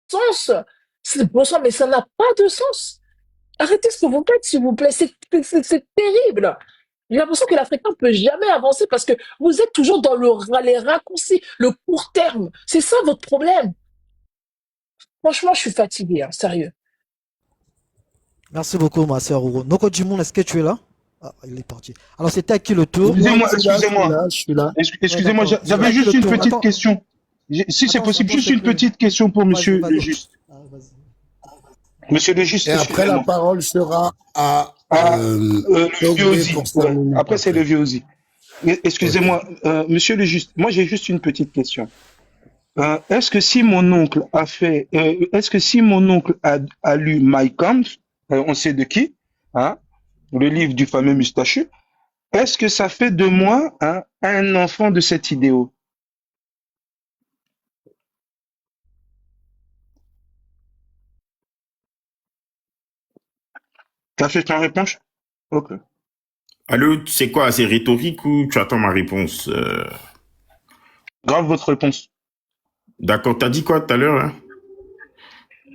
sens. C'est bon sang, mais ça n'a pas de sens. Arrêtez ce que vous faites, s'il vous plaît. C'est terrible. J'ai l'impression que l'Africain ne peut jamais avancer parce que vous êtes toujours dans les raccourcis, le court terme. C'est ça votre problème. Franchement, je suis fatiguée, hein, sérieux. Merci beaucoup, ma sœur Ouro. Noko Jimoun, est-ce que tu es là? Ah, il est parti. Alors, c'était à qui le tour? Moi, Excusez-moi, je suis là, je suis excusez-moi. là, je suis là. Ouais, Excusez-moi, d'accord. C'était j'avais à qui juste le une tour? petite Attends, question. Si c'est attends, possible, attends, juste s'il te une plaît. petite question pour Vas-y, monsieur le vas-y. juste. Ah, vas-y. Monsieur le juste, Et après, la excusez-moi. parole sera à Ah, le vieux Togbe Ozzy. pour 5 Ouais. minutes Après, c'est le après. vieux Ozzy. Ok. Excusez-moi, monsieur le juste, moi j'ai juste une petite question. Est-ce que si mon oncle est-ce que si mon oncle a lu Mein Kampf, on sait de qui, hein, le livre du fameux moustachu, est-ce que ça fait de moi, hein, un enfant de cet idéal? T'as fait ta réponse? Ok. Allô, c'est quoi? C'est rhétorique ou tu attends ma réponse? Grave votre réponse. D'accord, t'as dit quoi tout à l'heure, hein?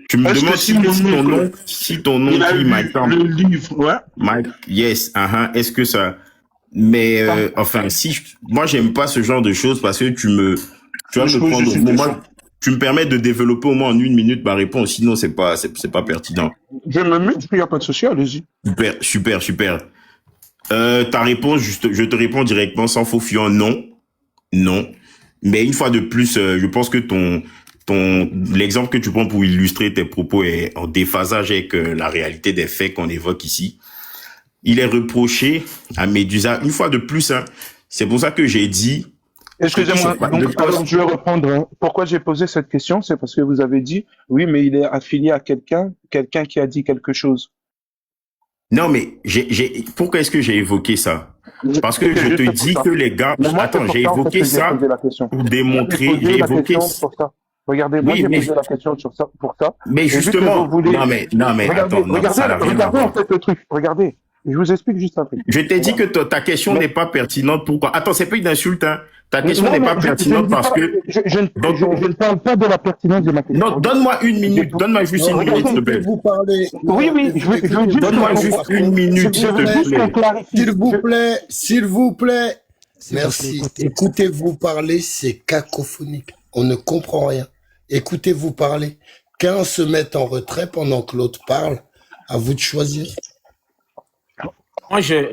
Tu me Est-ce que demandes si mon oncle, si ton il a oncle lit My lu Camp, le livre, ouais, Mike, yes, est-ce que ça, mais, ça, enfin, moi, j'aime pas ce genre de choses parce que tu vas je me pose prendre juste au une moment, question. tu me permets de développer au moins en 1 minute ma réponse, sinon c'est pas pertinent. Je me mets, il n'y a pas de souci, allez-y. Super, super, super. Ta réponse, je te réponds directement sans faux fuyant, non, non. Mais une fois de plus, je pense que l'exemple que tu prends pour illustrer tes propos est en déphasage avec la réalité des faits qu'on évoque ici. Il est reproché à Médusa, une fois de plus, hein, c'est pour ça que j'ai dit, Excusez-moi, donc alors je vais reprendre, hein. Pourquoi j'ai posé cette question? C'est parce que vous avez dit, oui, mais il est affilié à quelqu'un qui a dit quelque chose. non, mais pourquoi est-ce que j'ai évoqué ça? Parce que C'est je te juste pour dis ça. que les gars, Mais moi, c'est attends, pour j'ai ça, en fait, évoqué que j'ai ça posé la question. pour Moi, j'ai démontrer, posé j'ai la évoqué, question pour ça. Regardez, moi, oui, j'ai mais, posé la question sur ça, pour ça. mais Et vu que vous justement, voulez, non, mais attends, non, ça n'a rien à regardez, en voir. fait, le truc. Regardez. Je vous explique juste un truc. Je t'ai dit que Regardez. ta question Mais, n'est pas pertinente. Pourquoi? Attends, c'est pas une insulte, hein. Ta question non, n'est mais pas je ne pertinente dis parce pas, que je ne parle pas de la pertinence de ma question. non, Regardez. donne-moi une J'ai minute. tout. Donne-moi juste Non, une minute, s'il te Regardez. plaît. écoutez-vous parler. Oui, Non, oui, je veux juste Donne-moi qu'on, juste une minute, je s'il veux te juste qu'on plaît. clarifie. s'il vous plaît, s'il vous plaît. S'il te plaît, Merci. écoutez. Écoutez-vous parler, c'est cacophonique. On ne comprend rien. Écoutez-vous parler. Qu'un se mette en retrait pendant que l'autre parle. À vous de choisir.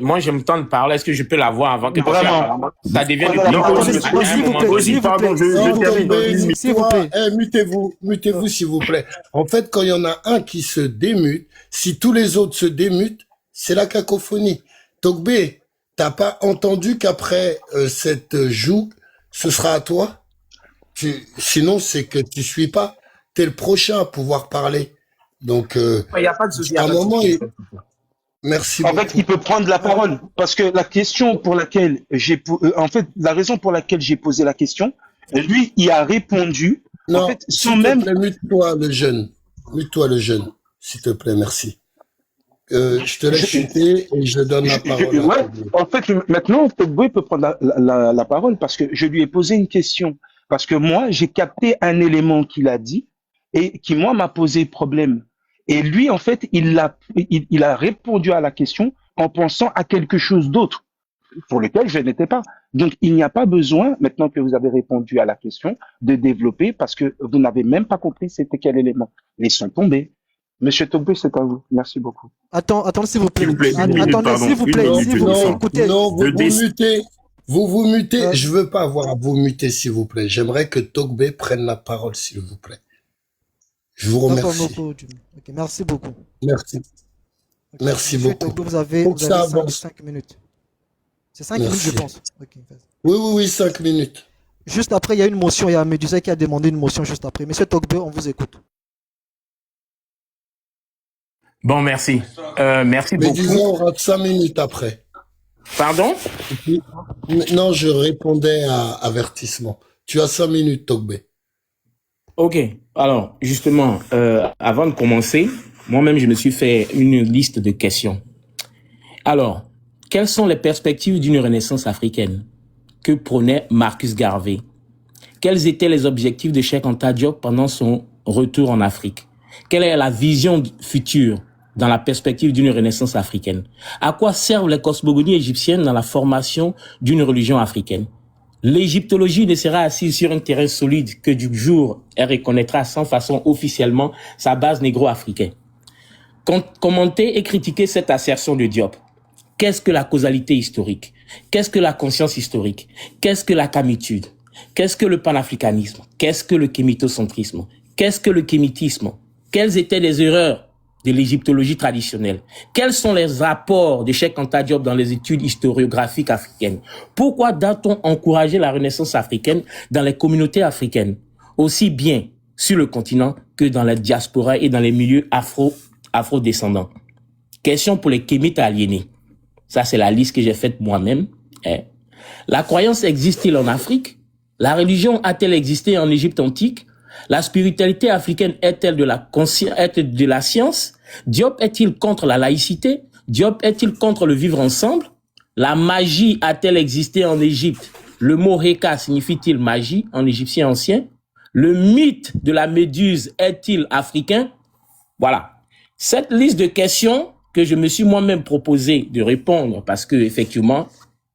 Moi, je me tente de parler. Est-ce que je peux l'avoir avant que, parce que Vraiment. apparemment, ça devient de Prenez la plus en parole, plus Aussi, monsieur. à un S'il vous moment plaît, aussi, donné. s'il vous pardon, plaît, je Non, termine dans Tombé, une minute. s'il vous toi, plaît. mutez-vous, s'il vous plaît. En fait, quand il y en a un qui se démute, si tous les autres se démutent, c'est la cacophonie. Togbé, t'as pas entendu qu'après cette joue, ce sera à toi? Sinon, c'est que tu suis pas. T'es le prochain à pouvoir parler. Donc, Il n'y a pas de souci, il n'y à a un pas de moment, souci. merci En fait, beaucoup. il peut prendre la parole parce que la question pour laquelle en fait, la raison pour laquelle j'ai posé la question, lui, il a répondu, en Non, fait, sans s'il te même, plaît, mute-toi le jeune. Mute-toi le jeune. S'il te plaît, merci. Je te laisse je, chuter et je donne la parole à ouais, Togbé. en fait, maintenant, Togbo peut prendre la parole parce que je lui ai posé une question. Parce que moi, j'ai capté un élément qu'il a dit et qui, moi, m'a posé problème. Et lui, en fait, il a répondu à la question en pensant à quelque chose d'autre pour lequel je n'étais pas. Donc, il n'y a pas besoin, maintenant que vous avez répondu à la question, de développer parce que vous n'avez même pas compris c'était quel élément. Laissons tomber. Monsieur Togbo, c'est à vous. Merci beaucoup. Attendez, s'il vous plaît. S'il vous plaît, une minute, Attendez, pardon. s'il vous Une plaît, Non, minute, s'il je vous plaît. non, descends. Écoutez, non, Je vous vous descends. mutez. Vous vous mutez. euh, Je veux pas avoir à vous muter, s'il vous plaît. J'aimerais que Togbé prenne la parole, s'il vous plaît. Je vous d'accord, remercie. Noko Jim. Ok, merci beaucoup. Merci. Ok, Merci Monsieur beaucoup. Togo, vous avez, Faut que vous ça avez avance. 5 minutes. C'est 5 minutes, je Merci. pense. Ok, vas-y. Oui, oui, oui, 5 minutes. Juste après, il y a une motion. Il y a Medusa qui a demandé une motion juste après. Monsieur Togbe, on vous écoute. Bon, merci. Merci Mais disons, beaucoup. on rate 5 minutes après. Pardon? Et puis, non, je répondais à avertissement. Tu as 5 minutes, Togbé. Ok. Alors, justement, avant de commencer, moi-même, je me suis fait une liste de questions. Alors, quelles sont les perspectives d'une renaissance africaine que prônait Marcus Garvey? Quels étaient les objectifs de Cheikh Anta Diop pendant son retour en Afrique? Quelle est la vision future dans la perspective d'une renaissance africaine? À quoi servent les cosmogonies égyptiennes dans la formation d'une religion africaine? L'égyptologie ne sera assise sur un terrain solide que du jour elle reconnaîtra sans façon officiellement sa base négro-africaine. Commenter et critiquer cette assertion de Diop. Qu'est-ce que la causalité historique? Qu'est-ce que la conscience historique? Qu'est-ce que la camitude? Qu'est-ce que le panafricanisme? Qu'est-ce que le kémitocentrisme? Qu'est-ce que le kémitisme? Quelles étaient les erreurs de l'égyptologie traditionnelle? Quels sont les rapports de Cheikh Anta Diop dans les études historiographiques africaines? Pourquoi doit-on encourager la renaissance africaine dans les communautés africaines, aussi bien sur le continent que dans la diaspora et dans les milieux afro-descendants? Question pour les kémites aliénés. Ça, c'est la liste que j'ai faite moi-même. La croyance existe-t-il en Afrique? La religion a-t-elle existé en Égypte antique? La spiritualité africaine est-elle de la science? Diop est-il contre la laïcité? Diop est-il contre le vivre ensemble? La magie a-t-elle existé en Égypte? Le mot Heka signifie-t-il magie en égyptien ancien? Le mythe de la méduse est-il africain? Voilà. Cette liste de questions que je me suis moi-même proposé de répondre parce que effectivement,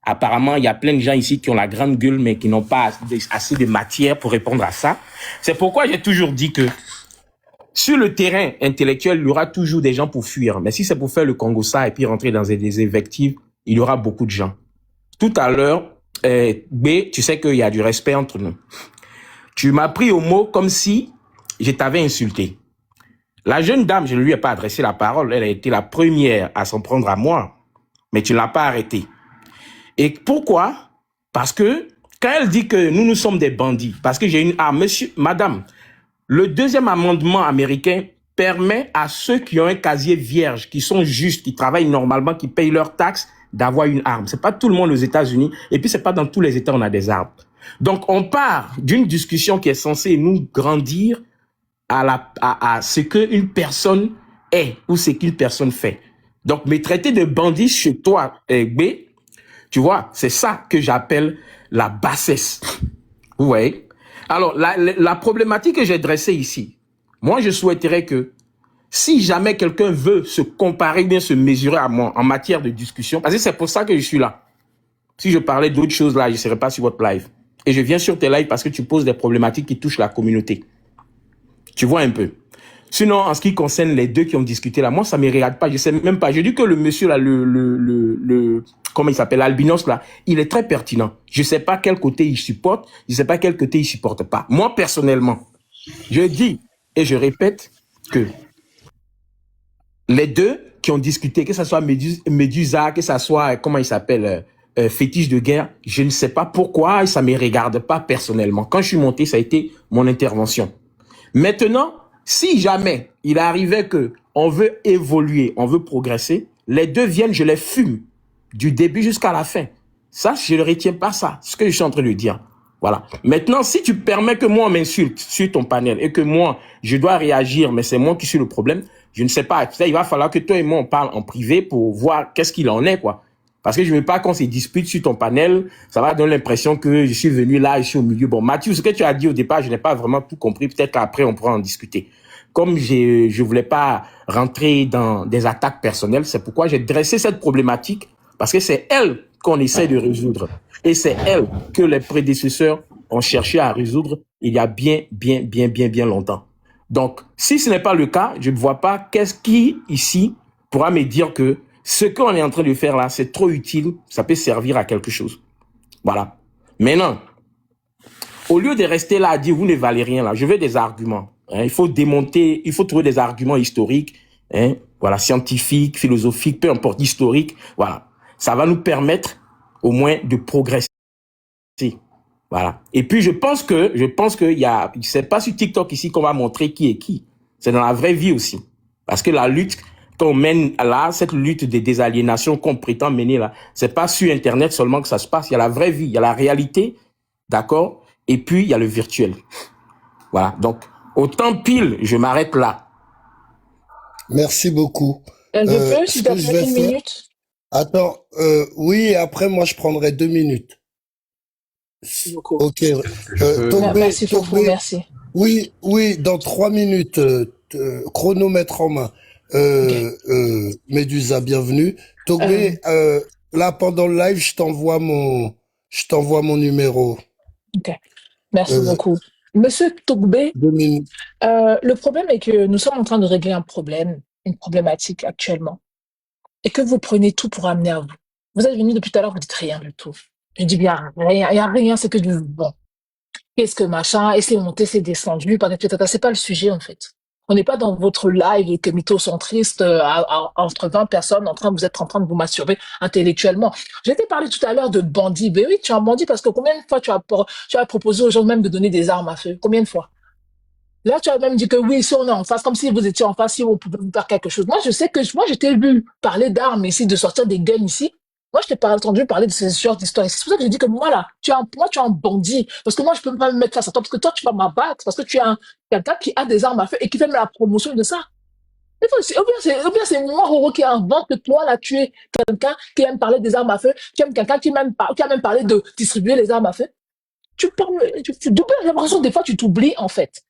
apparemment, il y a plein de gens ici qui ont la grande gueule mais qui n'ont pas assez de matière pour répondre à ça. C'est pourquoi j'ai toujours dit que sur le terrain intellectuel, il y aura toujours des gens pour fuir. Mais si c'est pour faire le Congo-ça et puis rentrer dans des invectives, il y aura beaucoup de gens. Tout à l'heure, B, tu sais qu'il y a du respect entre nous. Tu m'as pris au mot comme si je t'avais insulté. La jeune dame, je ne lui ai pas adressé la parole. Elle a été la première à s'en prendre à moi. Mais tu ne l'as pas arrêtée. Et pourquoi? Parce que quand elle dit que nous sommes des bandits, parce que j'ai une arme, madame, le deuxième amendement américain permet à ceux qui ont un casier vierge, qui sont justes, qui travaillent normalement, qui payent leurs taxes, d'avoir une arme. C'est pas tout le monde aux États-Unis, et puis c'est pas dans tous les États où on a des armes. Donc on part d'une discussion qui est censée nous grandir à ce qu'une personne est ou ce qu'une personne fait. Donc me traiter de bandit chez toi, B, tu vois, c'est ça que j'appelle la bassesse. Vous voyez? Alors, la problématique que j'ai dressée ici, moi, je souhaiterais que si jamais quelqu'un veut se comparer, bien se mesurer à moi en matière de discussion, parce que c'est pour ça que je suis là. Si je parlais d'autres choses là, je ne serais pas sur votre live. Et je viens sur tes lives parce que tu poses des problématiques qui touchent la communauté. Tu vois un peu. Sinon, en ce qui concerne les deux qui ont discuté là, moi, ça ne me regarde pas. Je sais même pas. Je dis que le monsieur là, comment il s'appelle, l'albinos là, il est très pertinent. Je sais pas quel côté il supporte, je sais pas quel côté il supporte pas. Moi, personnellement, je dis et je répète que les deux qui ont discuté, que ça soit Médusa, que ça soit, comment il s'appelle, fétiche de guerre, je ne sais pas pourquoi et ça me regarde pas personnellement. Quand je suis monté, ça a été mon intervention. Maintenant, si jamais il arrivait que on veut évoluer, on veut progresser, les deux viennent, je les fume du début jusqu'à la fin. Ça, je ne retiens pas ça, ce que je suis en train de dire. Voilà. Maintenant, si tu permets que moi on m'insulte sur ton panel et que moi, je dois réagir, mais c'est moi qui suis le problème, je ne sais pas. Il va falloir que toi et moi on parle en privé pour voir qu'est-ce qu'il en est, quoi. Parce que je ne veux pas qu'on se dispute sur ton panel. Ça va donner l'impression que je suis venu là, je suis au milieu. Bon, Mathieu, ce que tu as dit au départ, je n'ai pas vraiment tout compris. Peut-être qu'après, on pourra en discuter. Comme je voulais pas rentrer dans des attaques personnelles, c'est pourquoi j'ai dressé cette problématique. Parce que c'est elle qu'on essaie de résoudre. Et c'est elle que les prédécesseurs ont cherché à résoudre il y a bien longtemps. Donc, si ce n'est pas le cas, je ne vois pas qu'est-ce qui, ici, pourra me dire que ce qu'on est en train de faire là, c'est trop utile, ça peut servir à quelque chose. Voilà. Maintenant, au lieu de rester là à dire vous ne valez rien là, je veux des arguments. Hein, il faut démonter, il faut trouver des arguments historiques, hein, voilà, scientifiques, philosophiques, peu importe, historiques. Voilà. Ça va nous permettre au moins de progresser. Voilà. Et puis je pense que il y a, c'est pas sur TikTok ici qu'on va montrer qui est qui. C'est dans la vraie vie aussi. Parce que la lutte qu'on mène là, cette lutte de désaliénation qu'on prétend mener là, c'est pas sur Internet seulement que ça se passe. Il y a la vraie vie, il y a la réalité, d'accord? Et puis il y a le virtuel. Voilà. Donc, autant pile, je m'arrête là. Merci beaucoup. Un peu plus, Ce s'il te que je plaît, vais une faire... minute. Attends, oui, après moi je prendrai 2 minutes. Merci beaucoup. Ok. Je peux- Tombé, Merci beaucoup, Tombé, merci. Oui, oui, dans 3 minutes, chronomètre en main. Ok. Médusa, bienvenue. Togbé, Euh, là, pendant le live, je t'envoie mon numéro. ok. Merci Euh, beaucoup. Monsieur Togbé, 2 minutes. le problème est que nous sommes en train de régler un problème, une problématique actuellement, et que vous prenez tout pour amener à vous. Vous êtes venu depuis tout à l'heure, vous dites rien du tout. Je dis bien rien, il y a rien, c'est que du bon. Qu'est-ce que machin, et c'est monté, c'est descendu, c'est pas le sujet en fait. On n'est pas dans votre live mythocentriste entre 20 personnes vous êtes en train de vous masturber intellectuellement. J'ai été parlé tout à l'heure de bandit. Ben oui, tu es un bandit parce que combien de fois tu as proposé aux gens même de donner des armes à feu? Combien de fois? Là, tu as même dit que oui, si on est en face, comme si vous étiez en face, si on pouvait vous faire quelque chose. Moi, je sais que moi, je t'ai vu parler d'armes ici, de sortir des guns ici. Moi, je t'ai pas entendu parler de ces genres d'histoires. C'est pour ça que je dis que moi, là, tu es un bandit. Parce que moi, je peux pas me mettre face à toi. Parce que toi, tu vas m'abattre. Parce que tu es quelqu'un qui a des armes à feu et qui fait la promotion de ça. Ou bien c'est moi, Roro, qui invente que toi, là, tu es quelqu'un qui aime parler des armes à feu. Tu aimes quelqu'un qui a même parlé de distribuer les armes à feu. Tu parles, j'ai l'impression que des fois, tu t'oublies, en fait.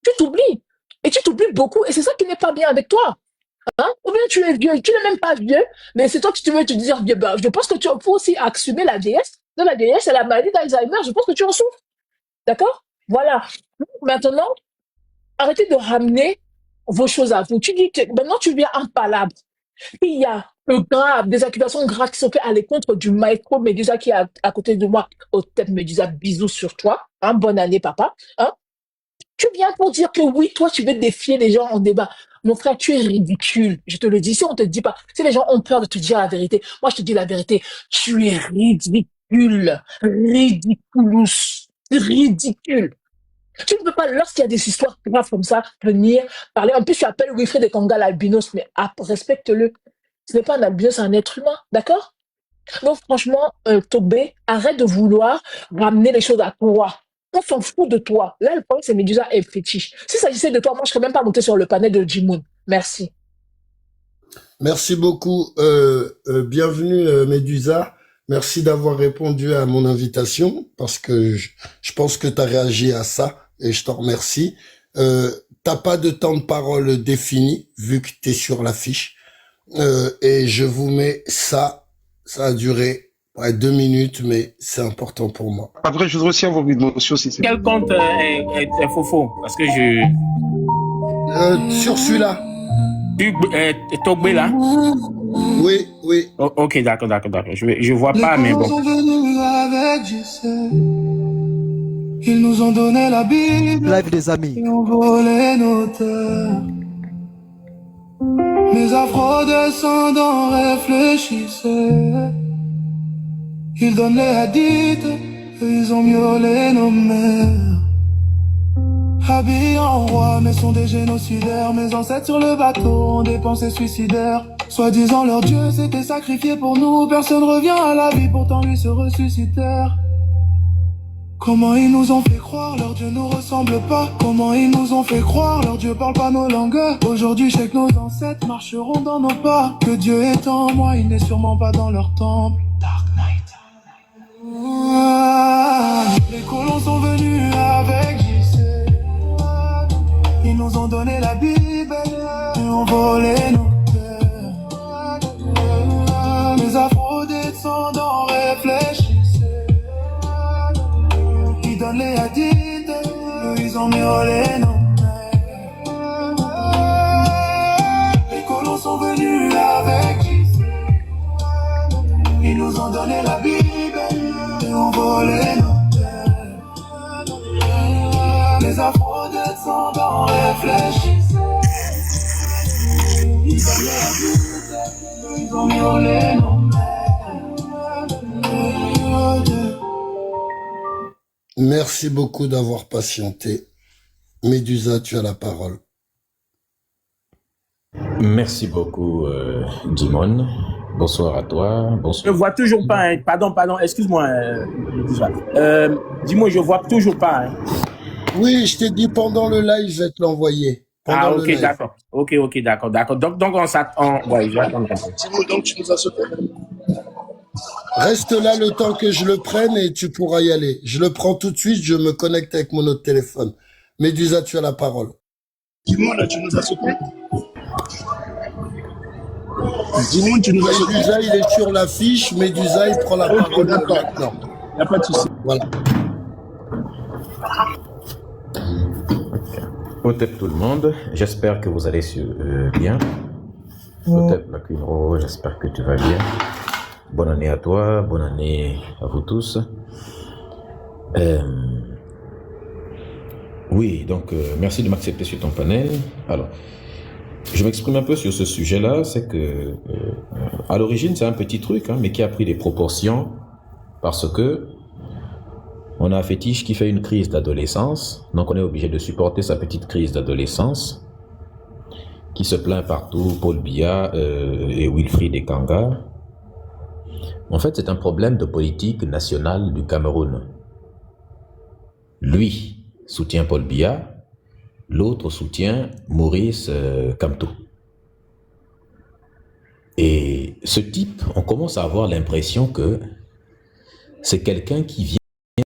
Tu t'oublies. Et tu t'oublies beaucoup. Et c'est ça qui n'est pas bien avec toi. Hein? Ou bien tu es vieux, tu n'es même pas vieux, mais c'est toi que tu veux te dire vieux. Ben, je pense que tu faut aussi assumer la vieillesse. De la vieillesse, c'est la maladie d'Alzheimer. Je pense que tu en souffres. D'accord? Voilà. Maintenant, arrêtez de ramener vos choses à vous. Tu dis que maintenant tu viens en palabre. Il y a des accusations graves qui sont faites à l'encontre du maestro Médusa qui est à côté de moi. Au tête Médusa, bisous sur toi. Hein? Bonne année, papa. Hein? Tu viens pour dire que oui, toi, tu veux défier les gens en débat. Mon frère, tu es ridicule. Je te le dis. Si on te dit pas, si les gens ont peur de te dire la vérité, moi, je te dis la vérité. Tu es ridicule. Ridiculous. Ridicule. Tu ne peux pas, lorsqu'il y a des histoires graves comme ça, venir parler. En plus, tu appelles Wilfred Conga l'albinos, mais respecte-le. Ce n'est pas un albinos, c'est un être humain. D'accord? Donc, franchement, Tobé, arrête de vouloir ramener les choses à toi. On s'en fout de toi. Là, le problème, c'est Médusa est fétiche. Si ça s'agissait de toi, moi, je ne serais même pas monté sur le panel de Jimoun. Merci. Merci beaucoup. Bienvenue, Médusa. Merci d'avoir répondu à mon invitation parce que je pense que tu as réagi à ça et je t'en remercie. T'as pas de temps de parole défini vu que tu es sur l'affiche. Et je vous mets ça. Ça a duré 2 minutes, mais c'est important pour moi. Après, je voudrais aussi avoir une notion si c'est... Quel compte est faux? Parce que je... Sur celui-là. Togbé là? Oui, oui. Oh, ok, d'accord. Je vois pas, mais bon. Ils nous ont donné la Bible. Live des amis. Et ont volé nos terres. Mes afro-descendants réfléchissaient. Ils donnent les hadiths, et ils ont violé nos mères. Habillés en roi, mais sont des génocidaires. Mes ancêtres sur le bateau ont des pensées suicidaires. Soi-disant leur Dieu s'était sacrifié pour nous. Personne revient à la vie, pourtant lui se ressuscitèrent. Comment ils nous ont fait croire, leur Dieu nous ressemble pas. Comment ils nous ont fait croire, leur Dieu parle pas nos langues. Aujourd'hui, je sais que nos ancêtres marcheront dans nos pas. Que Dieu est en moi, il n'est sûrement pas dans leur temple. Dark Knight. Les colons sont venus avec JC. Ils nous ont donné la Bible et ont volé nos terres. Les afro-descendants réfléchissent. Ils donnent les hadiths, ils ont violé nos mères. Les colons sont venus avec JC. Ils nous ont donné la Bible et ont volé nos terres. Les afro-descendants réfléchissent. Ils donnent les hadiths, ils ont violé nos mères. Merci beaucoup d'avoir patienté. Médusa, tu as la parole. Merci beaucoup, Dimon. Bonsoir à toi. Je vois toujours pas, hein. Pardon, excuse-moi. Dis-moi, je vois toujours pas. Hein. Oui, je t'ai dit pendant le live, je vais te l'envoyer. Ah, ok, d'accord. Ok, d'accord. Donc on s'attend. Ouais, je vais attendre. Donc tu nous as sauté. Reste là le temps que je le prenne et tu pourras y aller. Je le prends tout de suite, je me connecte avec mon autre téléphone. Médusa, tu as la parole. Dis-moi, là, tu nous as sauté. Dis-moi, tu nous as sauté. Médusa, il est sur l'affiche. Médusa, il prend la Ok, parole d'accord. maintenant. Il n'y a pas de souci. Voilà. Hotep tout le monde, j'espère que vous allez bien. Hotep Maquinro, j'espère que tu vas bien. Bonne année à toi, bonne année à vous tous. Oui, donc merci de m'accepter sur ton panel. Alors, je m'exprime un peu sur ce sujet-là, c'est que à l'origine c'est un petit truc, hein, mais qui a pris des proportions parce que on a un fétiche qui fait une crise d'adolescence, donc on est obligé de supporter sa petite crise d'adolescence, qui se plaint partout, Paul Biya et Wilfried Ekanga. En fait, c'est un problème de politique nationale du Cameroun. Lui soutient Paul Biya, l'autre soutient Maurice Kamto. Et ce type, on commence à avoir l'impression que c'est quelqu'un qui vient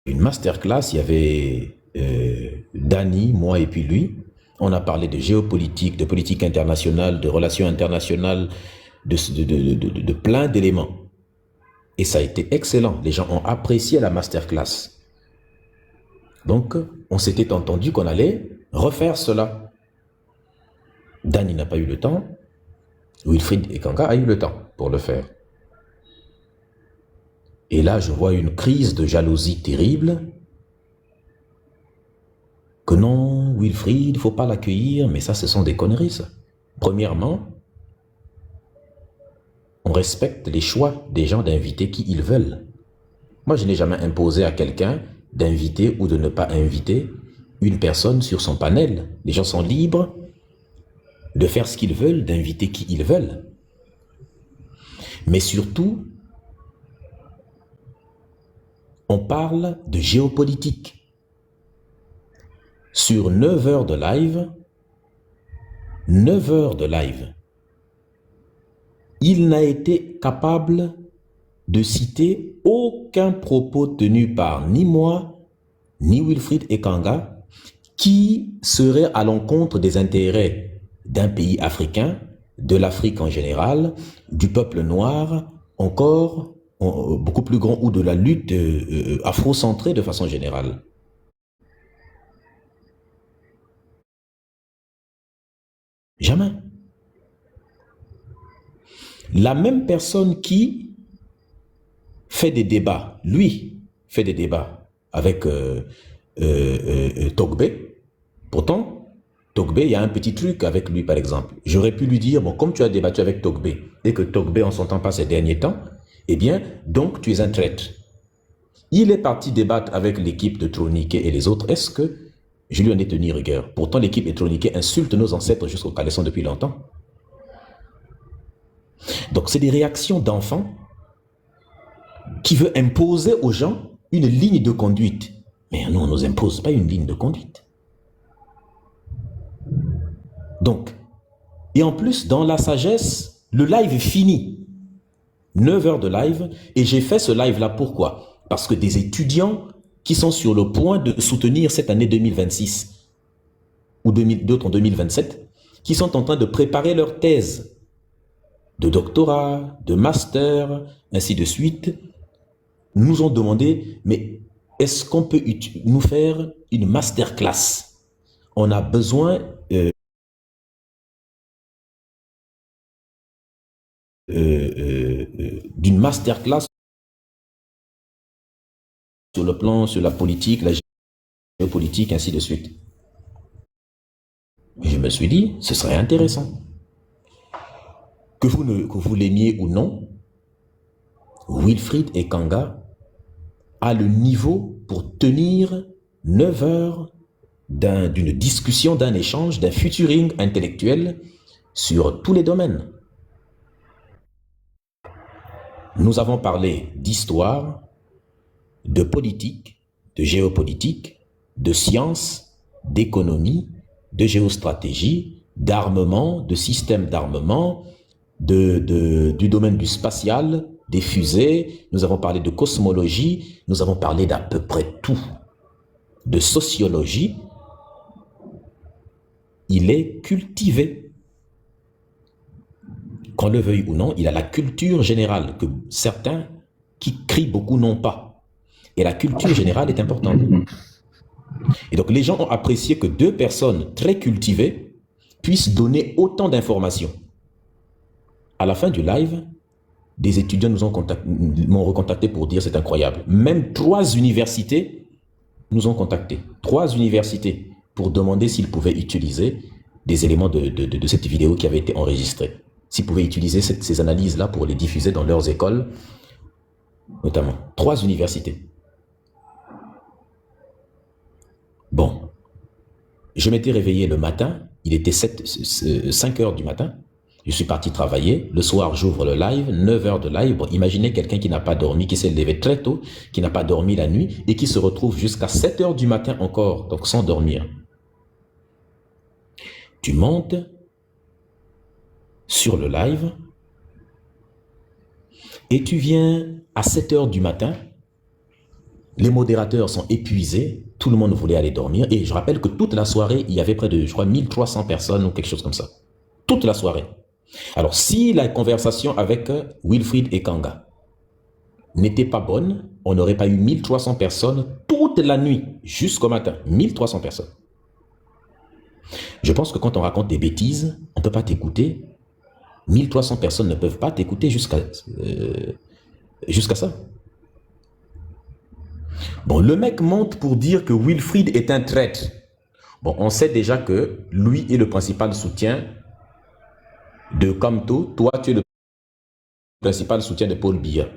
d'une masterclass. Il y avait Dany, moi et puis lui. On a parlé de géopolitique, de politique internationale, de relations internationales, de plein d'éléments. Et ça a été excellent. Les gens ont apprécié la masterclass. Donc, on s'était entendu qu'on allait refaire cela. Dany n'a pas eu le temps. Wilfried Ekanga a eu le temps pour le faire. Et là, je vois une crise de jalousie terrible. Que non, Wilfried, il ne faut pas l'accueillir, mais ça, ce sont des conneries, ça. Premièrement, on respecte les choix des gens d'inviter qui ils veulent. Moi, je n'ai jamais imposé à quelqu'un d'inviter ou de ne pas inviter une personne sur son panel. Les gens sont libres de faire ce qu'ils veulent, d'inviter qui ils veulent. Mais surtout, on parle de géopolitique. Sur 9 heures de live, il n'a été capable de citer aucun propos tenu par ni moi, ni Wilfried Ekanga, qui serait à l'encontre des intérêts d'un pays africain, de l'Afrique en général, du peuple noir, encore beaucoup plus grand, ou de la lutte afrocentrée de façon générale. Jamais. La même personne qui fait des débats, lui, fait des débats avec Togbé. Pourtant, Togbé, il y a un petit truc avec lui, par exemple. J'aurais pu lui dire, bon, comme tu as débattu avec Togbé, et que Togbé, on ne s'entend pas ces derniers temps, eh bien, donc tu es un traître. Il est parti débattre avec l'équipe de Troniquet et les autres. Est-ce que je lui en ai tenu rigueur? Pourtant, l'équipe de Troniquet insulte nos ancêtres jusqu'au caleçon depuis longtemps. Donc, c'est des réactions d'enfants qui veulent imposer aux gens une ligne de conduite. Mais nous, on ne nous impose pas une ligne de conduite. Donc, et en plus, dans la sagesse, le live est fini. 9 heures de live, et j'ai fait ce live-là, pourquoi? Parce que des étudiants qui sont sur le point de soutenir cette année 2026, ou d'autres en 2027, qui sont en train de préparer leur thèse de doctorat, de master, ainsi de suite, nous ont demandé, mais est-ce qu'on peut nous faire une masterclass? On a besoin d'une masterclass sur le plan, sur la politique, la géopolitique, ainsi de suite. Et je me suis dit, ce serait intéressant. Que vous l'aimiez ou non, Wilfried Ekanga a le niveau pour tenir 9 heures d'une discussion, d'un échange, d'un featuring intellectuel sur tous les domaines. Nous avons parlé d'histoire, de politique, de géopolitique, de science, d'économie, de géostratégie, d'armement, de système d'armement, du domaine du spatial, des fusées, nous avons parlé de cosmologie, nous avons parlé d'à peu près tout, de sociologie, il est cultivé. Qu'on le veuille ou non, il a la culture générale que certains qui crient beaucoup n'ont pas. Et la culture générale est importante. Et donc les gens ont apprécié que deux personnes très cultivées puissent donner autant d'informations. À la fin du live, des étudiants m'ont recontacté pour dire c'est incroyable. Même 3 universités nous ont contactés. 3 universités pour demander s'ils pouvaient utiliser des éléments de cette vidéo qui avait été enregistrée. S'ils pouvaient utiliser ces analyses-là pour les diffuser dans leurs écoles, notamment. 3 universités. Bon. Je m'étais réveillé le matin, il était 5 heures du matin. Je suis parti travailler. Le soir, j'ouvre le live, 9 heures de live. Bon, imaginez quelqu'un qui n'a pas dormi, qui s'est levé très tôt, qui n'a pas dormi la nuit et qui se retrouve jusqu'à 7 heures du matin encore, donc sans dormir. Tu montes sur le live et tu viens à 7 heures du matin. Les modérateurs sont épuisés, tout le monde voulait aller dormir et je rappelle que toute la soirée, il y avait près de, je crois, 1300 personnes ou quelque chose comme ça. Toute la soirée. Alors, si la conversation avec Wilfried et Kanga n'était pas bonne, on n'aurait pas eu 1300 personnes toute la nuit, jusqu'au matin. 1300 personnes. Je pense que quand on raconte des bêtises, on ne peut pas t'écouter. 1300 personnes ne peuvent pas t'écouter jusqu'à ça. Bon, le mec monte pour dire que Wilfried est un traître. Bon, on sait déjà que lui est le principal soutien de Kamto. Toi, tu es le principal soutien de Paul Biya.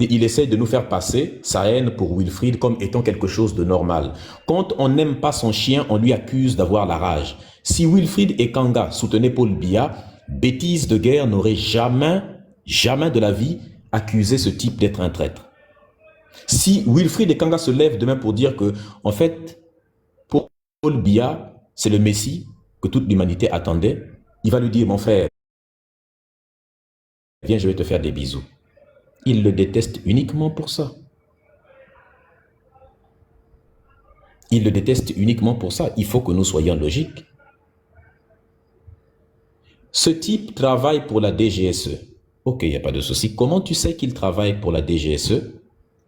Et il essaie de nous faire passer sa haine pour Wilfried comme étant quelque chose de normal. Quand on n'aime pas son chien, on lui accuse d'avoir la rage. Si Wilfried et Kanga soutenaient Paul Biya, bêtise de guerre n'aurait jamais, jamais de la vie accusé ce type d'être un traître. Si Wilfried et Kanga se lèvent demain pour dire que, en fait, Paul Biya, c'est le Messie que toute l'humanité attendait, il va lui dire, mon frère, viens, je vais te faire des bisous. Il le déteste uniquement pour ça. Il le déteste uniquement pour ça. Il faut que nous soyons logiques. Ce type travaille pour la DGSE. Ok, il n'y a pas de souci. Comment tu sais qu'il travaille pour la DGSE?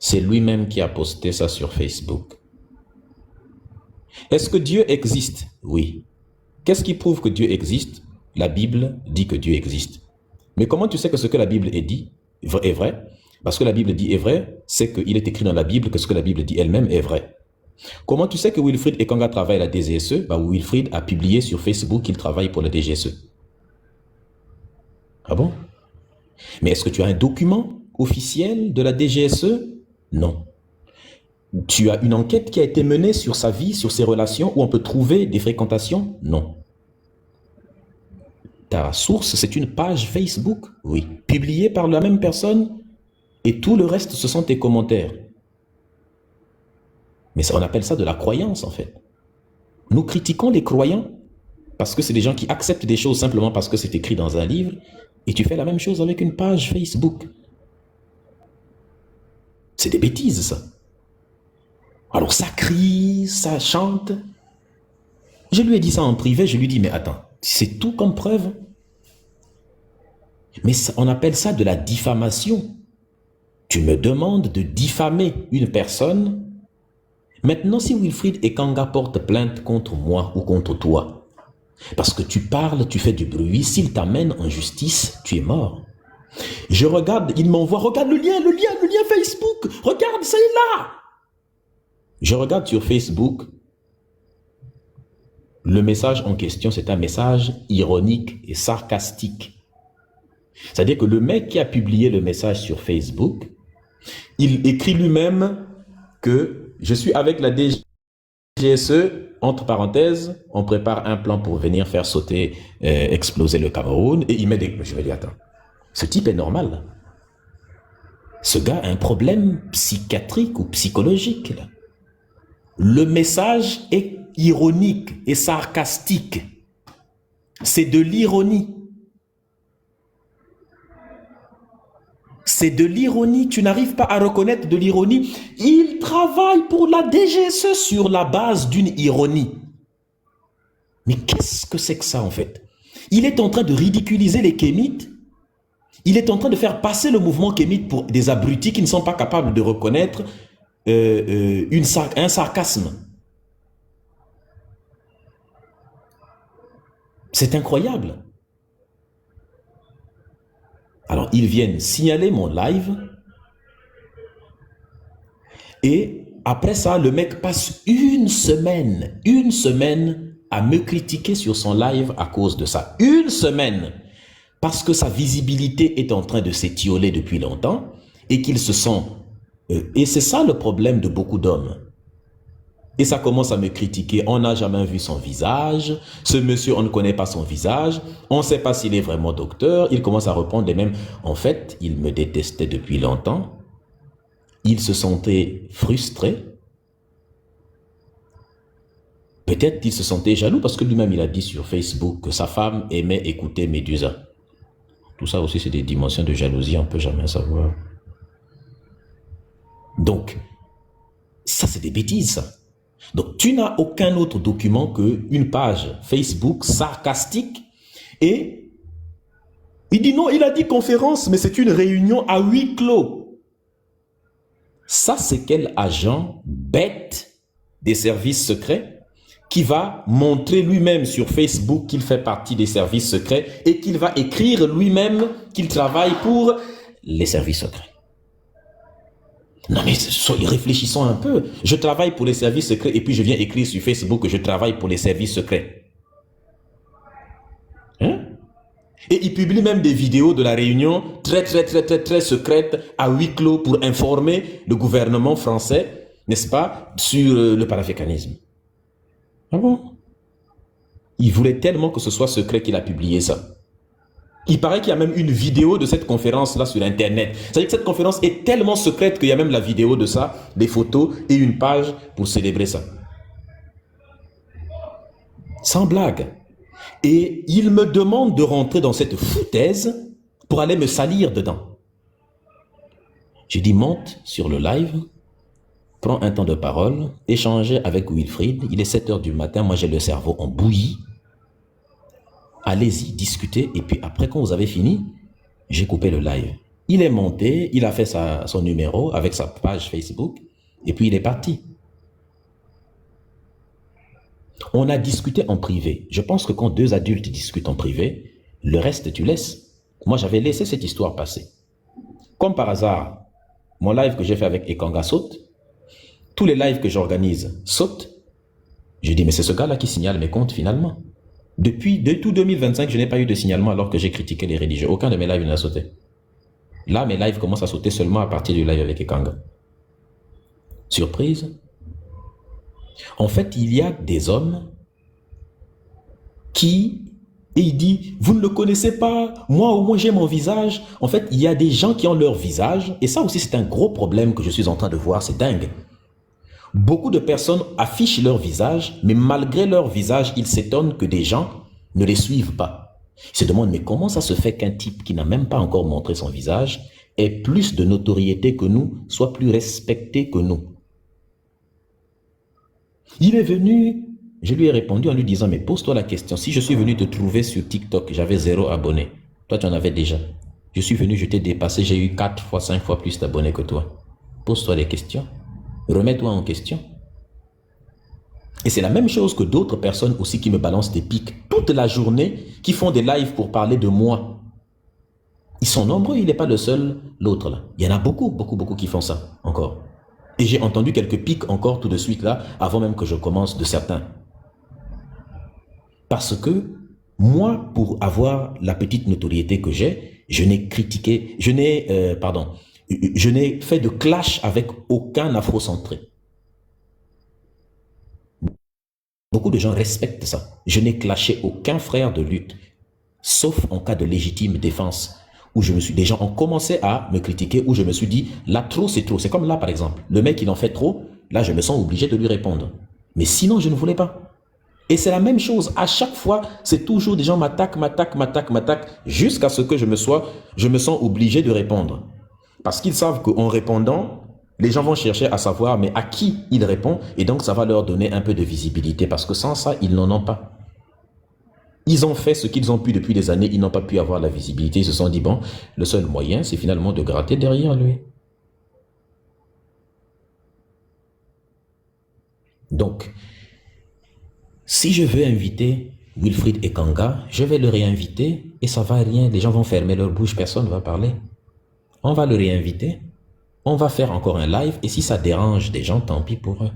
C'est lui-même qui a posté ça sur Facebook. Est-ce que Dieu existe? Oui. Qu'est-ce qui prouve que Dieu existe? La Bible dit que Dieu existe. Mais comment tu sais que ce que la Bible dit est vrai? Parce que la Bible dit est vrai, c'est qu'il est écrit dans la Bible que ce que la Bible dit elle-même est vrai. Comment tu sais que Wilfried et Kanga travaillent à la DGSE? Wilfried a publié sur Facebook qu'il travaille pour la DGSE. Ah bon? Mais est-ce que tu as un document officiel de la DGSE? Non. Tu as une enquête qui a été menée sur sa vie, sur ses relations, où on peut trouver des fréquentations? Non. Ta source, c'est une page Facebook? Oui. Publiée par la même personne? Et tout le reste, ce sont tes commentaires. Mais ça, on appelle ça de la croyance, en fait. Nous critiquons les croyants parce que c'est des gens qui acceptent des choses simplement parce que c'est écrit dans un livre, et tu fais la même chose avec une page Facebook. C'est des bêtises, ça. Alors ça crie, ça chante. Je lui ai dit ça en privé, je lui ai dit, mais attends, c'est tout comme preuve. Mais ça, on appelle ça de la diffamation. Tu me demandes de diffamer une personne. Maintenant, si Wilfried et Kanga portent plainte contre moi ou contre toi, parce que tu parles, tu fais du bruit, s'ils t'amènent en justice, tu es mort. Je regarde, il m'envoie, regarde le lien Facebook, regarde, c'est là. Je regarde sur Facebook, le message en question, c'est un message ironique et sarcastique. C'est-à-dire que le mec qui a publié le message sur Facebook, il écrit lui-même que je suis avec la DGSE, entre parenthèses, on prépare un plan pour venir faire sauter, exploser le Cameroun, et il met des... Je me dis, attends, ce type est normal. Ce gars a un problème psychiatrique ou psychologique, là. Le message est ironique et sarcastique. C'est de l'ironie. C'est de l'ironie. Tu n'arrives pas à reconnaître de l'ironie. Il travaille pour la DGSE sur la base d'une ironie. Mais qu'est-ce que c'est que ça en fait? Il est en train de ridiculiser les kémites. Il est en train de faire passer le mouvement kémite pour des abrutis qui ne sont pas capables de reconnaître un sarcasme. C'est incroyable. Alors, ils viennent signaler mon live et après ça, le mec passe une semaine à me critiquer sur son live à cause de ça. Une semaine! Parce que sa visibilité est en train de s'étioler depuis longtemps et qu'ils se sont... et c'est ça le problème de beaucoup d'hommes. Et ça commence à me critiquer. On n'a jamais vu son visage. Ce monsieur, on ne connaît pas son visage. On ne sait pas s'il est vraiment docteur. Il commence à répondre les mêmes. En fait, il me détestait depuis longtemps. Il se sentait frustré. Peut-être qu'il se sentait jaloux parce que lui-même, il a dit sur Facebook que sa femme aimait écouter Médusa. Tout ça aussi, c'est des dimensions de jalousie. On ne peut jamais savoir. Donc, ça, c'est des bêtises, ça. Donc, tu n'as aucun autre document qu'une page Facebook sarcastique et il dit non, il a dit conférence, mais c'est une réunion à huis clos. Ça, c'est quel agent bête des services secrets qui va montrer lui-même sur Facebook qu'il fait partie des services secrets et qu'il va écrire lui-même qu'il travaille pour les services secrets. Non mais réfléchissons un peu. Je travaille pour les services secrets et puis je viens écrire sur Facebook que je travaille pour les services secrets. Hein? Et il publie même des vidéos de la réunion très secrète à huis clos pour informer le gouvernement français, n'est-ce pas, sur le panafricanisme. Ah bon? Il voulait tellement que ce soit secret qu'il a publié ça. Il paraît qu'il y a même une vidéo de cette conférence-là sur Internet. C'est-à-dire que cette conférence est tellement secrète qu'il y a même la vidéo de ça, des photos et une page pour célébrer ça. Sans blague. Et il me demande de rentrer dans cette foutaise pour aller me salir dedans. J'ai dit, monte sur le live, prends un temps de parole, échanger avec Wilfried. Il est 7 h du matin, moi j'ai le cerveau en bouillie. Allez-y, discutez, et puis après, quand vous avez fini, j'ai coupé le live. Il est monté, il a fait son numéro avec sa page Facebook, et puis il est parti. On a discuté en privé. Je pense que quand deux adultes discutent en privé, le reste, tu laisses. Moi, j'avais laissé cette histoire passer. Comme par hasard, mon live que j'ai fait avec Ekanga saute, tous les lives que j'organise sautent. Je dis, mais c'est ce gars-là qui signale mes comptes finalement. Depuis tout 2025, je n'ai pas eu de signalement alors que j'ai critiqué les religieux. Aucun de mes lives n'a sauté. Là, mes lives commencent à sauter seulement à partir du live avec Ekanga. Surprise. En fait, il y a des hommes qui... Et il dit, vous ne le connaissez pas, moi au moins j'ai mon visage. En fait, il y a des gens qui ont leur visage. Et ça aussi, c'est un gros problème que je suis en train de voir. C'est dingue. Beaucoup de personnes affichent leur visage, mais malgré leur visage, ils s'étonnent que des gens ne les suivent pas. Ils se demandent, mais comment ça se fait qu'un type qui n'a même pas encore montré son visage ait plus de notoriété que nous, soit plus respecté que nous? Il est venu, je lui ai répondu en lui disant, mais pose-toi la question, si je suis venu te trouver sur TikTok, j'avais 0 abonnés, toi tu en avais déjà. Je suis venu, je t'ai dépassé, j'ai eu 4 fois, 5 fois plus d'abonnés que toi. Pose-toi des questions. Remets-toi en question. Et c'est la même chose que d'autres personnes aussi qui me balancent des pics toute la journée, qui font des lives pour parler de moi. Ils sont nombreux, il n'est pas le seul, l'autre là. Il y en a beaucoup qui font ça encore. Et j'ai entendu quelques pics encore tout de suite là, avant même que je commence de certains. Parce que moi, pour avoir la petite notoriété que j'ai, je n'ai critiqué, je n'ai fait de clash avec aucun afrocentré. Beaucoup de gens respectent ça. Je n'ai clashé aucun frère de lutte, sauf en cas de légitime défense, où des gens ont commencé à me critiquer, où je me suis dit, là trop c'est trop. C'est comme là par exemple, le mec il en fait trop, là je me sens obligé de lui répondre. Mais sinon je ne voulais pas. Et c'est la même chose, à chaque fois, c'est toujours des gens m'attaquent, jusqu'à ce que je me sens obligé de répondre. Parce qu'ils savent qu'en répondant, les gens vont chercher à savoir mais à qui il répond et donc ça va leur donner un peu de visibilité parce que sans ça, ils n'en ont pas. ils ont fait ce qu'ils ont pu depuis des années, ils n'ont pas pu avoir la visibilité. Ils se sont dit, bon, le seul moyen, c'est finalement de gratter derrière lui. Donc, si je veux inviter Wilfried Ekanga, je vais le réinviter et ça va rien. Les gens vont fermer leur bouche, personne ne va parler. On va le réinviter, on va faire encore un live et si ça dérange des gens, tant pis pour eux.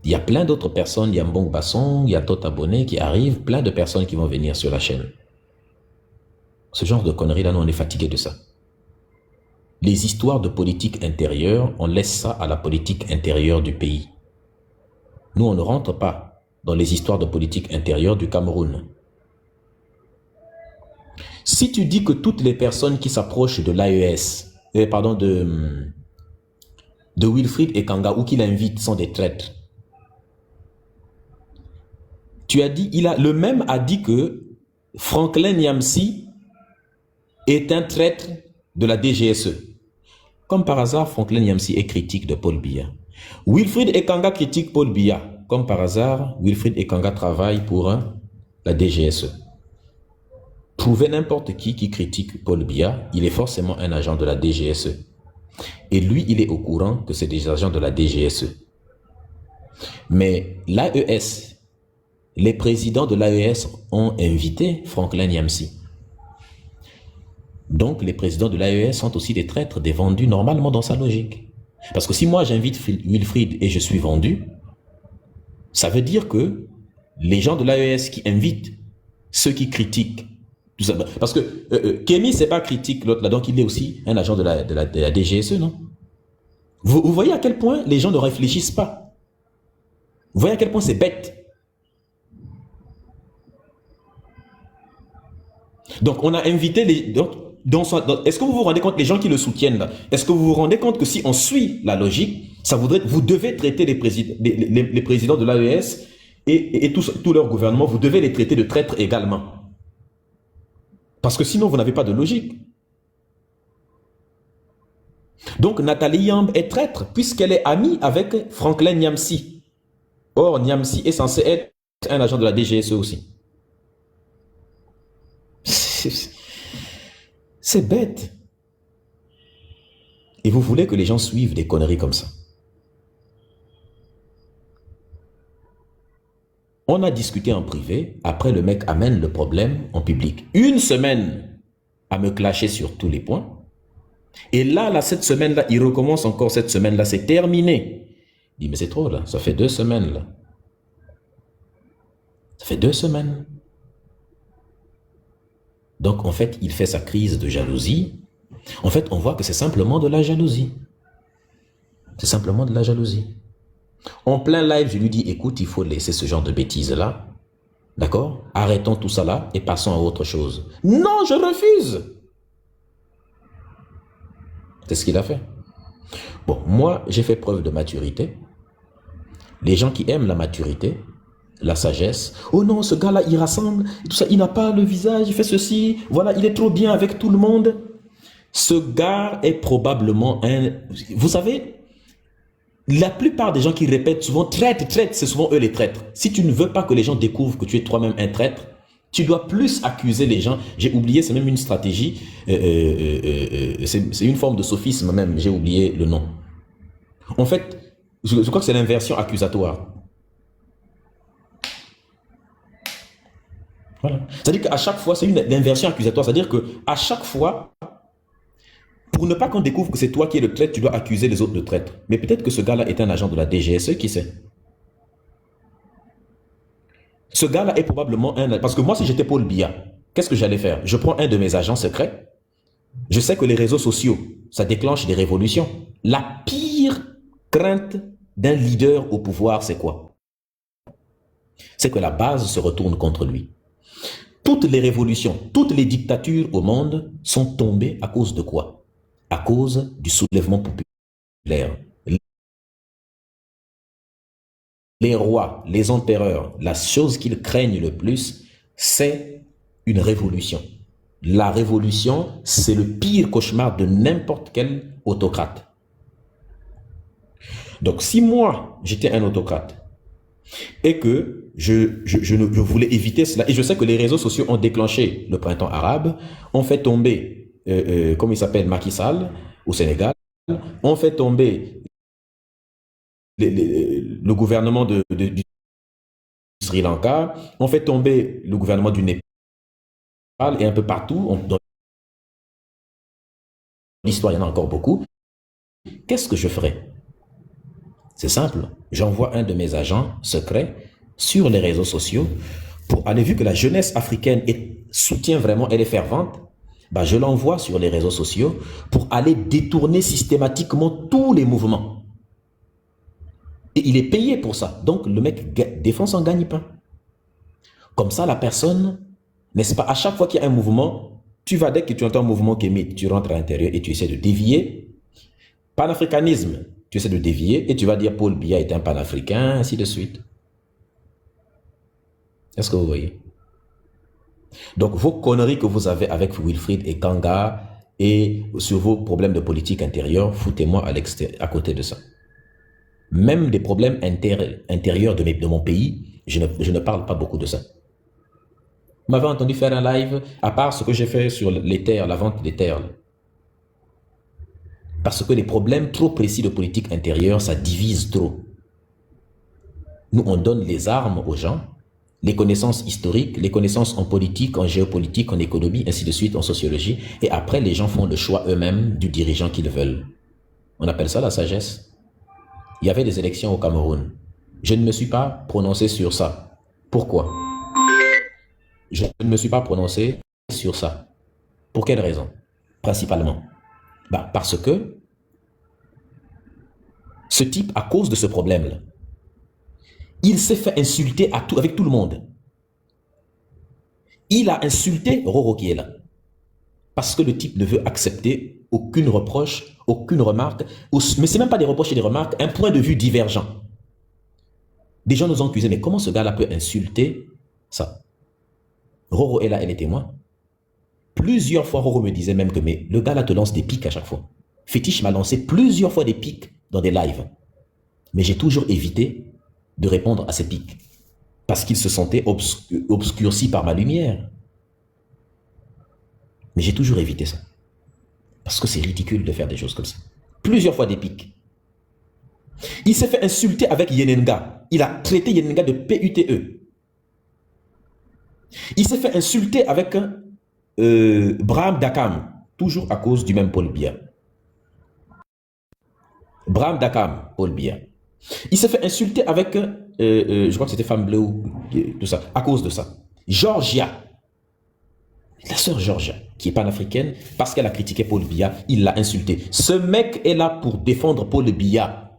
Il y a plein d'autres personnes, il y a Mbong Basson, il y a d'autres abonnés qui arrivent, plein de personnes qui vont venir sur la chaîne. Ce genre de conneries-là, nous on est fatigués de ça. Les histoires de politique intérieure, on laisse ça à la politique intérieure du pays. Nous, on ne rentre pas dans les histoires de politique intérieure du Cameroun. Si tu dis que toutes les personnes qui s'approchent de l'AES, de Wilfried Ekanga ou qui l'invitent sont des traîtres, tu as dit, le même a dit que Franklin Nyamsi est un traître de la DGSE. Comme par hasard, Franklin Nyamsi est critique de Paul Biya. Wilfried Ekanga critique Paul Biya. Comme par hasard, Wilfried Ekanga travaille pour la DGSE. Trouvez n'importe qui critique Paul Biya, il est forcément un agent de la DGSE. Et lui, il est au courant que c'est des agents de la DGSE. Mais l'AES, les présidents de l'AES ont invité Franklin Nyamsi. Donc, les présidents de l'AES sont aussi des traîtres, des vendus normalement dans sa logique. Parce que si moi j'invite Wilfried et je suis vendu, ça veut dire que les gens de l'AES qui invitent ceux qui critiquent, tout ça, parce que Kémy, c'est pas critique l'autre là, donc il est aussi un agent de la DGSE, non? Vous voyez à quel point les gens ne réfléchissent pas. Vous voyez à quel point c'est bête. Donc, on a invité les... est-ce que vous vous rendez compte, les gens qui le soutiennent là, est-ce que vous vous rendez compte que si on suit la logique, ça voudrait vous devez traiter les présidents de l'AES et tout leur gouvernement, vous devez les traiter de traîtres également. Parce que sinon, vous n'avez pas de logique. Donc, Nathalie Yamb est traître puisqu'elle est amie avec Franklin Nyamsi. Or, Nyamsi est censé être un agent de la DGSE aussi. C'est bête. Et vous voulez que les gens suivent des conneries comme ça. On a discuté en privé, après le mec amène le problème en public. Une semaine à me clasher sur tous les points. Et là cette semaine-là, il recommence encore cette semaine-là, c'est terminé. Il dit, mais c'est trop là, ça fait 2 semaines là. Ça fait 2 semaines. Donc, en fait, il fait sa crise de jalousie. En fait, on voit que c'est simplement de la jalousie. C'est simplement de la jalousie. En plein live, je lui dis, écoute, il faut laisser ce genre de bêtises-là. D'accord? Arrêtons tout ça là et passons à autre chose. Non, je refuse. C'est ce qu'il a fait. Bon, moi, j'ai fait preuve de maturité. Les gens qui aiment la maturité, la sagesse. Oh non, ce gars-là, il rassemble, tout ça, il n'a pas le visage, il fait ceci, voilà, il est trop bien avec tout le monde. Ce gars est probablement un... Vous savez, la plupart des gens qui répètent souvent traître, traître, c'est souvent eux les traîtres. Si tu ne veux pas que les gens découvrent que tu es toi-même un traître, tu dois plus accuser les gens. J'ai oublié, c'est même une stratégie, c'est une forme de sophisme même, j'ai oublié le nom. En fait, je crois que c'est l'inversion accusatoire. Voilà. C'est-à-dire qu'à chaque fois, c'est une inversion accusatoire. C'est-à-dire qu'à chaque fois, pour ne pas qu'on découvre que c'est toi qui es le traître, tu dois accuser les autres de traître. Mais peut-être que ce gars-là est un agent de la DGSE, qui sait? Ce gars-là est probablement un... Parce que moi, si j'étais Paul Biya, qu'est-ce que j'allais faire? Je prends un de mes agents secrets. Je sais que les réseaux sociaux, ça déclenche des révolutions. La pire crainte d'un leader au pouvoir, c'est quoi? C'est que la base se retourne contre lui. Toutes les révolutions, toutes les dictatures au monde sont tombées à cause de quoi? À cause du soulèvement populaire. Les rois, les empereurs, la chose qu'ils craignent le plus, c'est une révolution. La révolution, c'est le pire cauchemar de n'importe quel autocrate. Donc si moi, j'étais un autocrate, Et que je voulais éviter cela. Et je sais que les réseaux sociaux ont déclenché le printemps arabe, ont fait tomber, comment il s'appelle, Macky Sall au Sénégal, ont fait tomber le gouvernement du Sri Lanka, ont fait tomber le gouvernement du Népal et un peu partout. Dans l'histoire, il y en a encore beaucoup. Qu'est-ce que je ferais? C'est simple. J'envoie un de mes agents secrets sur les réseaux sociaux pour aller, vu que la jeunesse africaine soutient vraiment, elle est fervente, bah je l'envoie sur les réseaux sociaux pour aller détourner systématiquement tous les mouvements. Et il est payé pour ça. Donc le mec défend son gagne-pain. Comme ça, la personne, n'est-ce pas, à chaque fois qu'il y a un mouvement, tu vas, dès que tu entends un mouvement qui émite, tu rentres à l'intérieur et tu essaies de dévier. Panafricanisme, tu essaies de dévier et tu vas dire Paul Biya est un panafricain, ainsi de suite. Est-ce que vous voyez? Donc vos conneries que vous avez avec Wilfried et Kanga et sur vos problèmes de politique intérieure, foutez-moi à côté de ça. Même des problèmes intérieurs de mon pays, je ne parle pas beaucoup de ça. Vous m'avez entendu faire un live, à part ce que j'ai fait sur les terres, la vente des terres. Parce que les problèmes trop précis de politique intérieure, ça divise trop. Nous, on donne les armes aux gens, les connaissances historiques, les connaissances en politique, en géopolitique, en économie, ainsi de suite, en sociologie. Et après, les gens font le choix eux-mêmes du dirigeant qu'ils veulent. On appelle ça la sagesse. Il y avait des élections au Cameroun. Je ne me suis pas prononcé sur ça. Pourquoi? Je ne me suis pas prononcé sur ça. Pour quelle raison? Principalement. Bah, parce que ce type, à cause de ce problème-là, il s'est fait insulter avec tout le monde. Il a insulté Roro qui est là. Parce que le type ne veut accepter aucune reproche, aucune remarque, mais ce n'est même pas des reproches et des remarques, un point de vue divergent. Des gens nous ont accusé, mais comment ce gars-là peut insulter ça? Roro est là, elle est témoin. Plusieurs fois, Roro me disait même que mais le gars-là te lance des pics à chaque fois. Fétiche m'a lancé plusieurs fois des pics dans des lives. Mais j'ai toujours évité de répondre à ces pics. Parce qu'il se sentait obscurci par ma lumière. Mais j'ai toujours évité ça. Parce que c'est ridicule de faire des choses comme ça. Plusieurs fois des pics. Il s'est fait insulter avec Yenenga. Il a traité Yenenga de PUTE. Il s'est fait insulter avec Braham Dakam. Toujours à cause du même Paul Biya. Braham Dakam, Paul Biya. Il s'est fait insulter avec, je crois que c'était Femme Bleue, tout ça, à cause de ça. Georgia. La sœur Georgia, qui est panafricaine, parce qu'elle a critiqué Paul Biya, il l'a insulté. Ce mec est là pour défendre Paul Biya.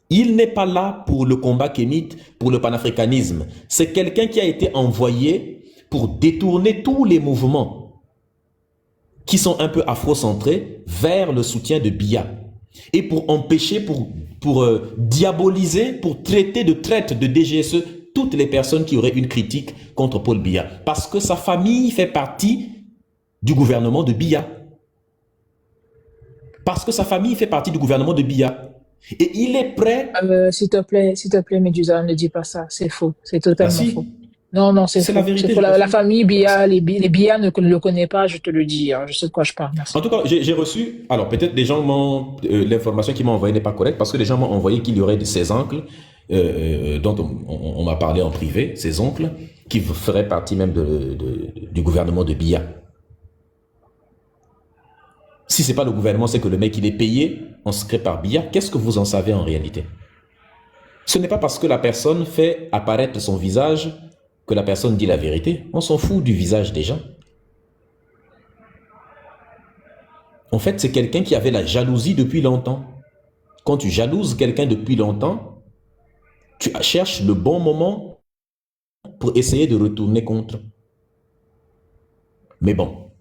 Il n'est pas là pour le combat kémite, pour le panafricanisme. C'est quelqu'un qui a été envoyé pour détourner tous les mouvements qui sont un peu afrocentrés vers le soutien de Biya. Et pour empêcher, pour diaboliser, pour traiter de traite de DGSE toutes les personnes qui auraient une critique contre Paul Biya. Parce que sa famille fait partie du gouvernement de Biya. Parce que sa famille fait partie du gouvernement de Biya. Et il est prêt... S'il te plaît, Medusa, ne dis pas ça. C'est faux. C'est totalement faux. Non, c'est faux. La vérité. La famille Biya, les Biya ne le connaissent pas, je te le dis. Hein, je sais de quoi je parle. Merci. En tout cas, j'ai reçu... Alors, peut-être des gens m'ont... l'information qu'ils m'ont envoyée n'est pas correcte parce que les gens m'ont envoyé qu'il y aurait ses oncles dont on m'a parlé en privé, ses oncles, qui feraient partie même du gouvernement de Biya. Si ce n'est pas le gouvernement, c'est que le mec, il est payé en secret par Biya. Qu'est-ce que vous en savez en réalité? Ce n'est pas parce que la personne fait apparaître son visage que la personne dit la vérité. On s'en fout du visage des gens. En fait, c'est quelqu'un qui avait la jalousie depuis longtemps. Quand tu jalouses quelqu'un depuis longtemps, tu cherches le bon moment pour essayer de retourner contre. Mais bon.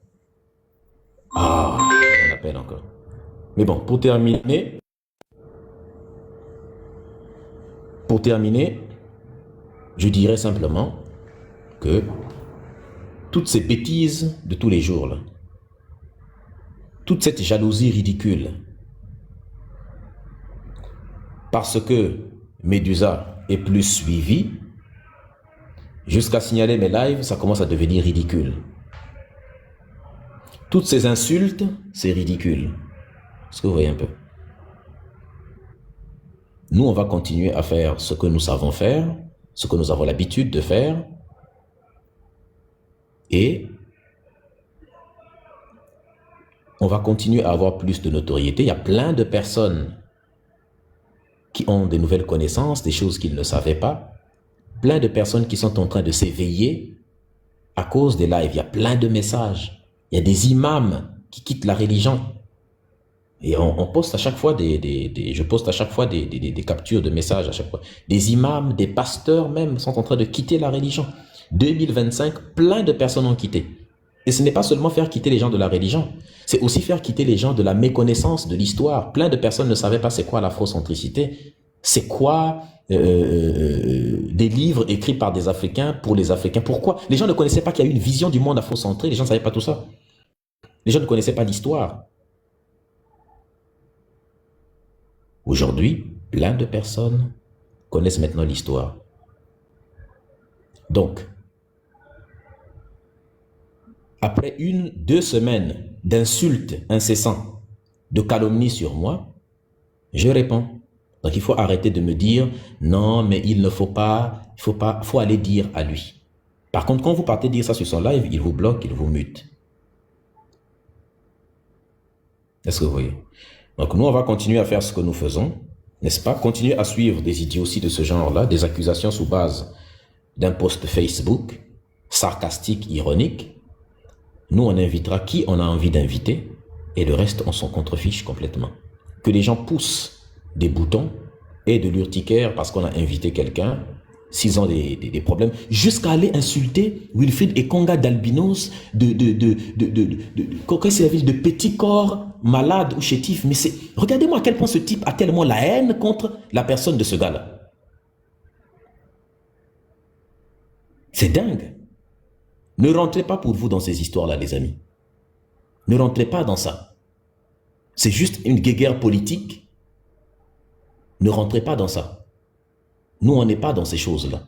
Ah, on appelle encore. Mais bon, pour terminer, je dirais simplement que toutes ces bêtises de tous les jours, là, toute cette jalousie ridicule, parce que Medusa et plus suivi, jusqu'à signaler mes lives, ça commence à devenir ridicule. Toutes ces insultes, c'est ridicule. Est-ce que vous voyez un peu? Nous, on va continuer à faire ce que nous savons faire, ce que nous avons l'habitude de faire, et on va continuer à avoir plus de notoriété. Il y a plein de personnes qui ont de nouvelles connaissances, des choses qu'ils ne savaient pas. Plein de personnes qui sont en train de s'éveiller à cause des lives. Il y a plein de messages. Il y a des imams qui quittent la religion. Et on poste à chaque fois je poste à chaque fois des captures de messages à chaque fois. Des imams, des pasteurs même sont en train de quitter la religion. 2025, plein de personnes ont quitté. Et ce n'est pas seulement faire quitter les gens de la religion, c'est aussi faire quitter les gens de la méconnaissance de l'histoire. Plein de personnes ne savaient pas c'est quoi l'afrocentricité, c'est quoi des livres écrits par des Africains pour les Africains. Pourquoi? Les gens ne connaissaient pas qu'il y a eu une vision du monde afrocentré, les gens ne savaient pas tout ça. Les gens ne connaissaient pas l'histoire. Aujourd'hui, plein de personnes connaissent maintenant l'histoire. Donc, après 1-2 semaines d'insultes incessantes, de calomnies sur moi, je réponds. Donc il faut arrêter de me dire, non, mais il ne faut pas, faut aller dire à lui. Par contre, quand vous partez dire ça sur son live, il vous bloque, il vous mute. Est-ce que vous voyez? Donc nous, on va continuer à faire ce que nous faisons, n'est-ce pas? Continuer à suivre des idioties de ce genre-là, des accusations sous base d'un post Facebook, sarcastique, ironique. Nous, on invitera qui on a envie d'inviter, et le reste, on s'en contrefiche complètement. Que les gens poussent des boutons et de l'urticaire parce qu'on a invité quelqu'un, s'ils ont des problèmes, jusqu'à aller insulter Wilfried Ekonga d'albinos, de petits corps malades ou chétifs. Mais regardez-moi à quel point ce type a tellement la haine contre la personne de ce gars-là. C'est dingue. Ne rentrez pas pour vous dans ces histoires-là, les amis. Ne rentrez pas dans ça. C'est juste une guéguerre politique. Ne rentrez pas dans ça. Nous, on n'est pas dans ces choses-là.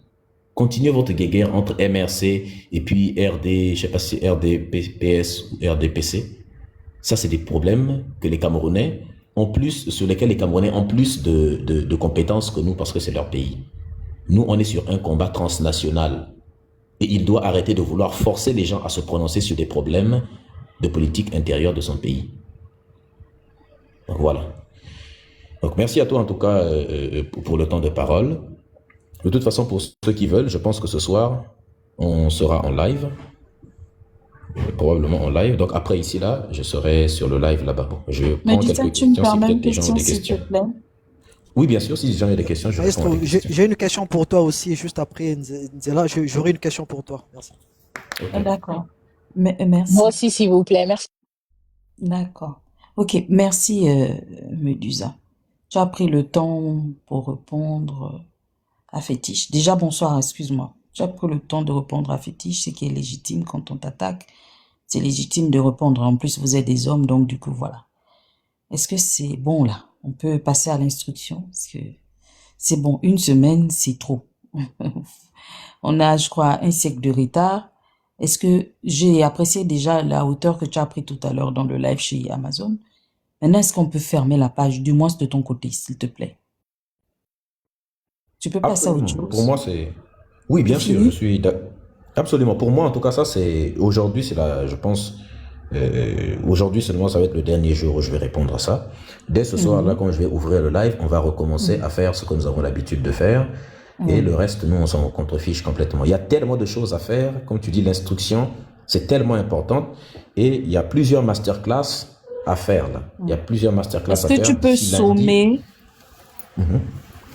Continuez votre guéguerre entre MRC et puis RD, je sais pas si RDPS ou RDPC. Ça, c'est des problèmes que les Camerounais ont plus, sur lesquels les Camerounais ont plus de compétences que nous parce que c'est leur pays. Nous, on est sur un combat transnational. Et il doit arrêter de vouloir forcer les gens à se prononcer sur des problèmes de politique intérieure de son pays. Donc voilà. Donc merci à toi en tout cas pour le temps de parole. De toute façon, pour ceux qui veulent, je pense que ce soir, on sera en live. Probablement en live. Donc après ici, là, je serai sur le live là-bas. Je prends quelques questions si peut-être les gens ont des questions. Oui, bien sûr, si les gens ont des questions, je réponds à des questions. J'ai une question pour toi aussi, juste après Nzela, j'aurai une question pour toi. Merci. Okay. D'accord. Merci. Moi aussi, s'il vous plaît, merci. D'accord. Ok, merci Medusa. Tu as pris le temps pour répondre à Fétiche. Déjà, bonsoir, excuse-moi. Tu as pris le temps de répondre à Fétiche, ce qui est légitime quand on t'attaque. C'est légitime de répondre. En plus, vous êtes des hommes, donc du coup, voilà. Est-ce que c'est bon là? On peut passer à l'instruction? Parce que c'est bon, 1 semaine, c'est trop. On a, je crois, un siècle de retard. Est-ce que j'ai apprécié déjà la hauteur que tu as pris tout à l'heure dans le live chez Amazon? Maintenant, est-ce qu'on peut fermer la page, du moins de ton côté, s'il te plaît? Tu peux passer à autre chose? Pour moi, c'est... Oui, bien sûr, je suis... Absolument. Pour moi, en tout cas, ça, c'est... Aujourd'hui, c'est la... Je pense... Aujourd'hui seulement, ça va être le dernier jour où je vais répondre à ça. Dès ce soir-là, quand je vais ouvrir le live, on va recommencer à faire ce que nous avons l'habitude de faire. Et le reste, nous, on s'en contrefiche complètement. Il y a tellement de choses à faire. Comme tu dis, l'instruction, c'est tellement important. Et il y a plusieurs masterclass à faire, là. Il y a plusieurs masterclass à faire. Est-ce que tu peux sommer?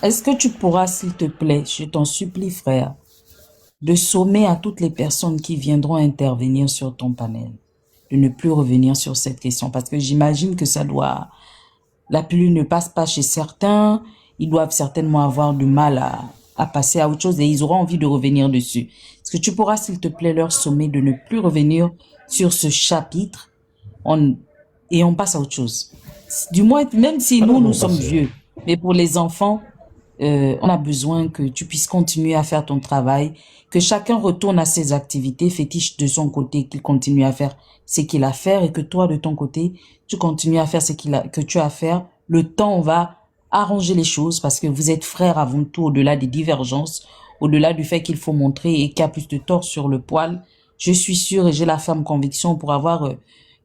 Est-ce que tu pourras, s'il te plaît, je t'en supplie, frère, de sommer à toutes les personnes qui viendront intervenir sur ton panel, de ne plus revenir sur cette question, parce que j'imagine que ça doit... La pilule ne passe pas chez certains, ils doivent certainement avoir du mal à passer à autre chose et ils auront envie de revenir dessus. Est-ce que tu pourras, s'il te plaît, leur sommer de ne plus revenir sur ce chapitre et on passe à autre chose? Du moins, même si nous sommes vieux, mais pour les enfants, On a besoin que tu puisses continuer à faire ton travail, que chacun retourne à ses activités, Fétiche de son côté, qu'il continue à faire ce qu'il a à faire et que toi, de ton côté, tu continues à faire que tu as à faire. Le temps va arranger les choses parce que vous êtes frères avant tout, au-delà des divergences, au-delà du fait qu'il faut montrer et qu'il y a plus de tort sur le poil. Je suis sûre et j'ai la ferme conviction pour avoir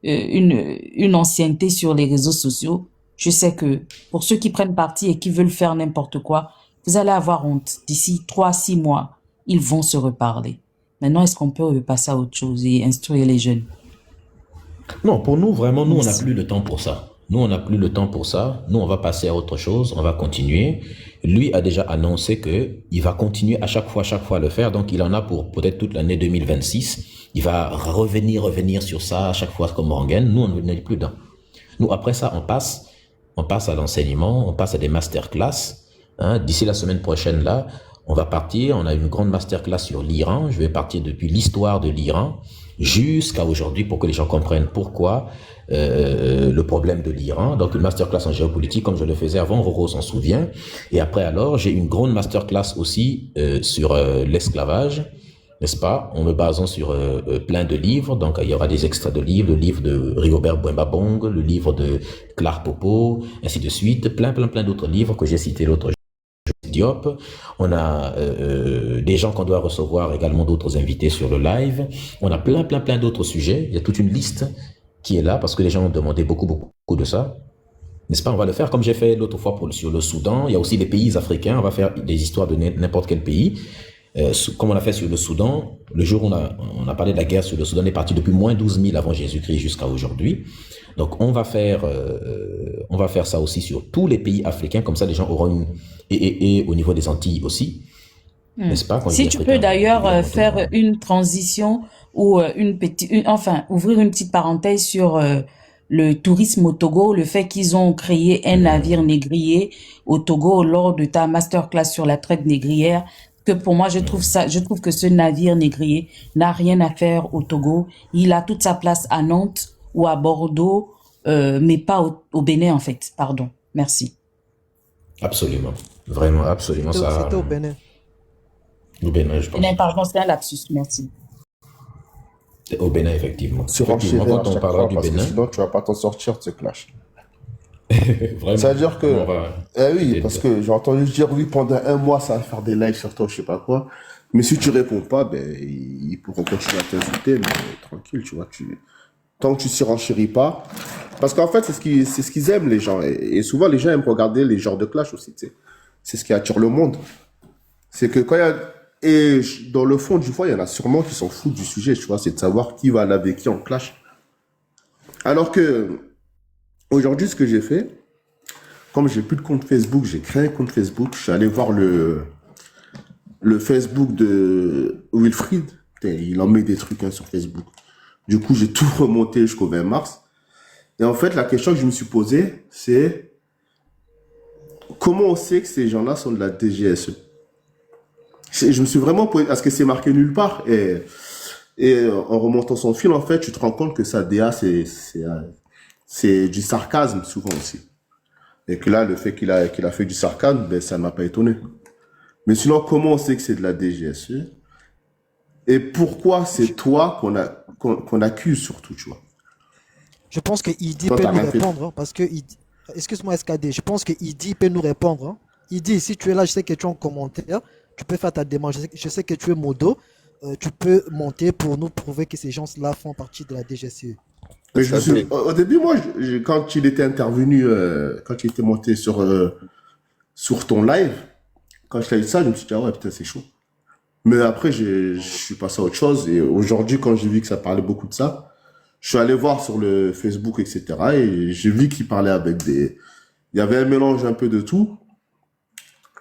une ancienneté sur les réseaux sociaux. Je sais que pour ceux qui prennent parti et qui veulent faire n'importe quoi, vous allez avoir honte. D'ici 3-6 mois, ils vont se reparler. Maintenant, est-ce qu'on peut passer à autre chose et instruire les jeunes? Non, pour nous, vraiment, nous, on n'a Merci. plus le temps pour ça. Nous, on n'a plus le temps pour ça. Nous, on va passer à autre chose. On va continuer. Lui a déjà annoncé que il va continuer à chaque fois à le faire. Donc, il en a pour peut-être toute l'année 2026. Il va revenir sur ça à chaque fois comme rengaine. Nous, on n'est plus dedans. Nous, après ça, on passe à l'enseignement, on passe à des masterclass. Hein. D'ici la semaine prochaine, là, on va partir. On a une grande masterclass sur l'Iran. Je vais partir depuis l'histoire de l'Iran jusqu'à aujourd'hui pour que les gens comprennent pourquoi le problème de l'Iran. Donc une masterclass en géopolitique comme je le faisais avant, Roro s'en souvient. Et après alors, j'ai une grande masterclass aussi sur l'esclavage, n'est-ce pas, en me basant sur plein de livres. Donc il y aura des extraits de livres, le livre de Rigobert Bouemba-Bong, le livre de Clark Popo, ainsi de suite, plein d'autres livres que j'ai cités l'autre jour. Diop. On a des gens qu'on doit recevoir, également d'autres invités sur le live. On a plein d'autres sujets. Il y a toute une liste qui est là parce que les gens ont demandé beaucoup de ça. N'est-ce pas? On va le faire comme j'ai fait l'autre fois sur le Soudan. Il y a aussi les pays africains. On va faire des histoires de n'importe quel pays. Comme on a fait sur le Soudan, le jour où on a parlé de la guerre sur le Soudan, on est parti depuis moins 12 000 avant Jésus-Christ jusqu'à aujourd'hui. Donc on va faire ça aussi sur tous les pays africains, comme ça les gens auront et au niveau des Antilles aussi, n'est-ce pas? Si tu peux d'ailleurs faire une transition ou ouvrir une petite parenthèse sur le tourisme au Togo, le fait qu'ils ont créé un navire négrier au Togo lors de ta masterclass sur la traite négrière, que pour moi je trouve que ce navire négrier n'a rien à faire au Togo. Il a toute sa place à Nantes ou à Bordeaux, mais pas au Bénin en fait. Pardon. Merci. Absolument. Vraiment, absolument. C'était au Bénin. Au Bénin, je pense. Bénin, pardon, c'est un lapsus. Merci. Au Bénin, effectivement. Surenchérir Quand on parlera du parce Bénin. que sinon tu vas pas t'en sortir de ce clash. Vraiment. C'est-à-dire que... oui, parce que j'ai entendu dire, oui, pendant un mois, ça va faire des lives sur toi, je sais pas quoi. Mais si tu réponds pas, ils pourront continuer à t'insulter, mais tranquille, tu vois. Tant que tu surenchéris pas... Parce qu'en fait, c'est ce qu'ils aiment, les gens. Et souvent, les gens aiment regarder les genres de clash aussi, tu sais. C'est ce qui attire le monde. C'est que quand il y a... Et dans le fond du fond, il y en a sûrement qui s'en foutent du sujet, tu vois. C'est de savoir qui va aller avec qui en clash. Alors que... Aujourd'hui, ce que j'ai fait, comme j'ai plus de compte Facebook, j'ai créé un compte Facebook. Je suis allé voir le Facebook de Wilfried. Il en met des trucs sur Facebook. Du coup, j'ai tout remonté jusqu'au 20 mars. Et en fait, la question que je me suis posée, c'est comment on sait que ces gens-là sont de la DGSE? Je me suis vraiment posé, parce que c'est marqué nulle part. Et en remontant son fil, en fait, tu te rends compte que sa DA, c'est du sarcasme souvent aussi. Et que là, le fait qu'il a fait du sarcasme, ça ne m'a pas étonné. Mais sinon, comment on sait que c'est de la DGSE? Et pourquoi c'est toi qu'on accuse surtout, tu vois? Je pense que Idi peut nous répondre, hein, parce que excuse-moi SKD, je pense que Idi peut nous répondre. Hein. Idi, si tu es là, je sais que tu es en commentaire, tu peux faire ta démarche. Je sais que tu es modo, tu peux monter pour nous prouver que ces gens-là font partie de la DGSE. Mais au début, moi, quand il était intervenu, quand il était monté sur ton live, quand je t'ai dit ça, je me suis dit, ah ouais, putain, c'est chaud. Mais après, je suis passé à autre chose. Et aujourd'hui, quand j'ai vu que ça parlait beaucoup de ça, je suis allé voir sur le Facebook, etc. Et j'ai vu qu'il parlait avec il y avait un mélange un peu de tout.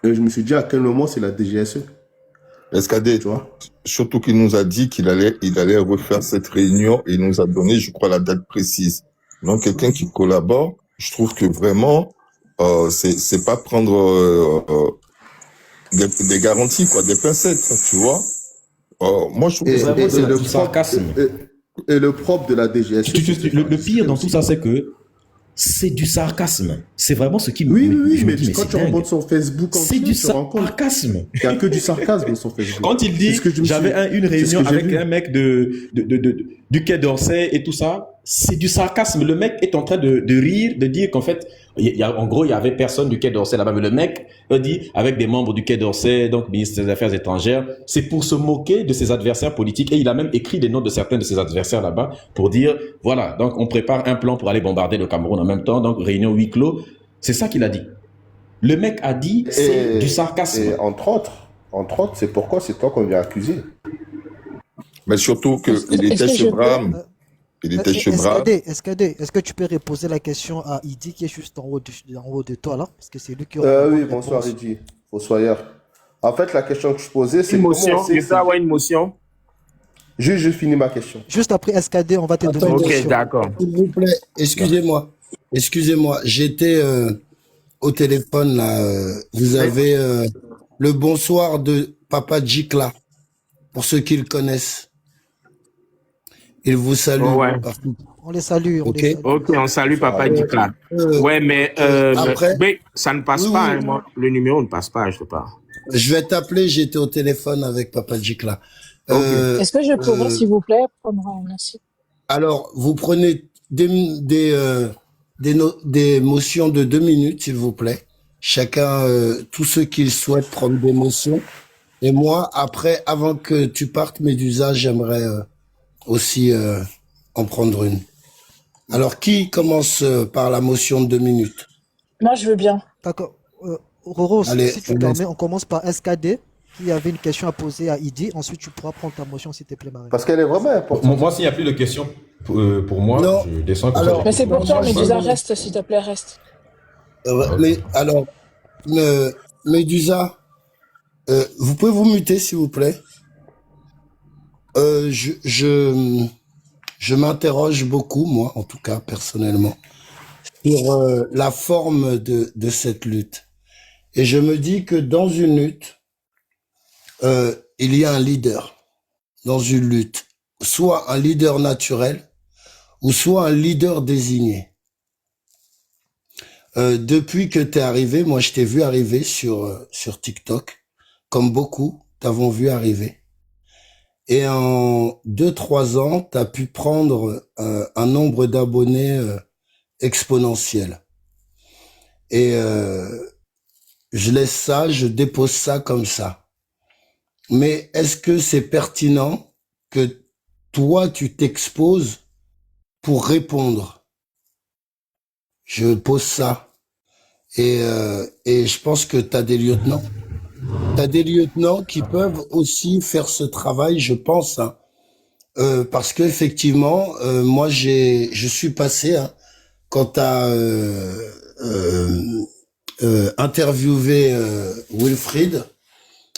Et je me suis dit, à quel moment c'est la DGSE? SKD, tu vois, surtout qu'il nous a dit qu'il allait refaire cette réunion et il nous a donné, je crois, la date précise. Donc, quelqu'un qui collabore, je trouve que vraiment, c'est pas prendre des garanties, quoi, des pincettes, tu vois. Moi, je trouve que c'est le sarcasme. Et le propre de la DGSE. Le pire dans tout ça, c'est que c'est du sarcasme. C'est vraiment ce qui Oui, je me mais dis, mais quand c'est tu dingue. remontes son Facebook C'est entier, du tu te rends compte sarcasme. qu'il n'y a que du sarcasme sur Facebook. Quand il dit, j'avais une c'est ce réunion que j'ai avec vu. un mec du Quai d'Orsay et tout ça, c'est du sarcasme. Le mec est en train de rire, de dire qu'en fait, en gros, il y avait personne du Quai d'Orsay là-bas, mais le mec dit, avec des membres du Quai d'Orsay, donc ministre des Affaires étrangères, c'est pour se moquer de ses adversaires politiques. Et il a même écrit des noms de certains de ses adversaires là-bas pour dire, voilà, donc on prépare un plan pour aller bombarder le Cameroun en même temps, donc réunion huis clos. C'est ça qu'il a dit. Le mec a dit, c'est du sarcasme. Et entre autres, c'est pourquoi c'est toi qu'on vient accuser. Mais surtout qu'il était chez Bram. Il était chez Bram. Est-ce que tu peux reposer la question à Idi qui est juste en haut de toi là? Parce que c'est lui qui Oui, bonsoir Idi, Fossoyeur. En fait, la question que je posais, c'est comment on sait je peux avoir une motion. Juste, je finis ma question. Juste après SKD, on va te donner une Ok, question. d'accord. S'il vous plaît, excusez-moi, j'étais au téléphone là. Vous avez le bonsoir de Papa Djikla, pour ceux qui le connaissent. Il vous salue. Ouais. On les salue. Ok. Ok, on salue Papa Djikla. Ouais, mais après, ça ne passe pas. Hein, moi, le numéro ne passe pas, je sais pas. je vais t'appeler. J'étais au téléphone avec Papa Djikla. Est-ce que je pourrais, s'il vous plaît, prendre un merci? Alors, vous prenez des motions de 2 minutes, s'il vous plaît. Chacun, tous ceux qui souhaitent prendre des motions. Et moi, après, avant que tu partes, Médusa, j'aimerais aussi en prendre une. Alors, qui commence par la motion de 2 minutes? Moi, je veux bien. D'accord. Roro, Allez, si tu permets, on commence par SKD. Il avait une question à poser à Idi. Ensuite, tu pourras prendre ta motion, s'il te plaît, Marie. Parce qu'elle est vraiment importante. Moi, s'il n'y a plus de questions pour moi, Non. je descends. Comme Alors, ça, Mais c'est pour toi, moi, Médusa, reste, s'il te plaît, reste. Mais alors, Médusa, vous pouvez vous muter, s'il vous plaît? Je m'interroge beaucoup, moi, en tout cas, personnellement, sur la forme de cette lutte. Et je me dis que dans une lutte, il y a un leader dans une lutte, soit un leader naturel ou soit un leader désigné. Depuis que tu es arrivé, moi je t'ai vu arriver sur TikTok, comme beaucoup t'avons vu arriver. Et en 2-3 ans, tu as pu prendre un nombre d'abonnés exponentiel. Et je laisse ça, je dépose ça comme ça. Mais est-ce que c'est pertinent que toi, tu t'exposes pour répondre? Je pose ça. Et je pense que tu as des lieutenants. Tu as des lieutenants qui peuvent aussi faire ce travail, je pense. Hein. Parce qu'effectivement, moi, je suis passé, hein, quand tu as interviewé Wilfried.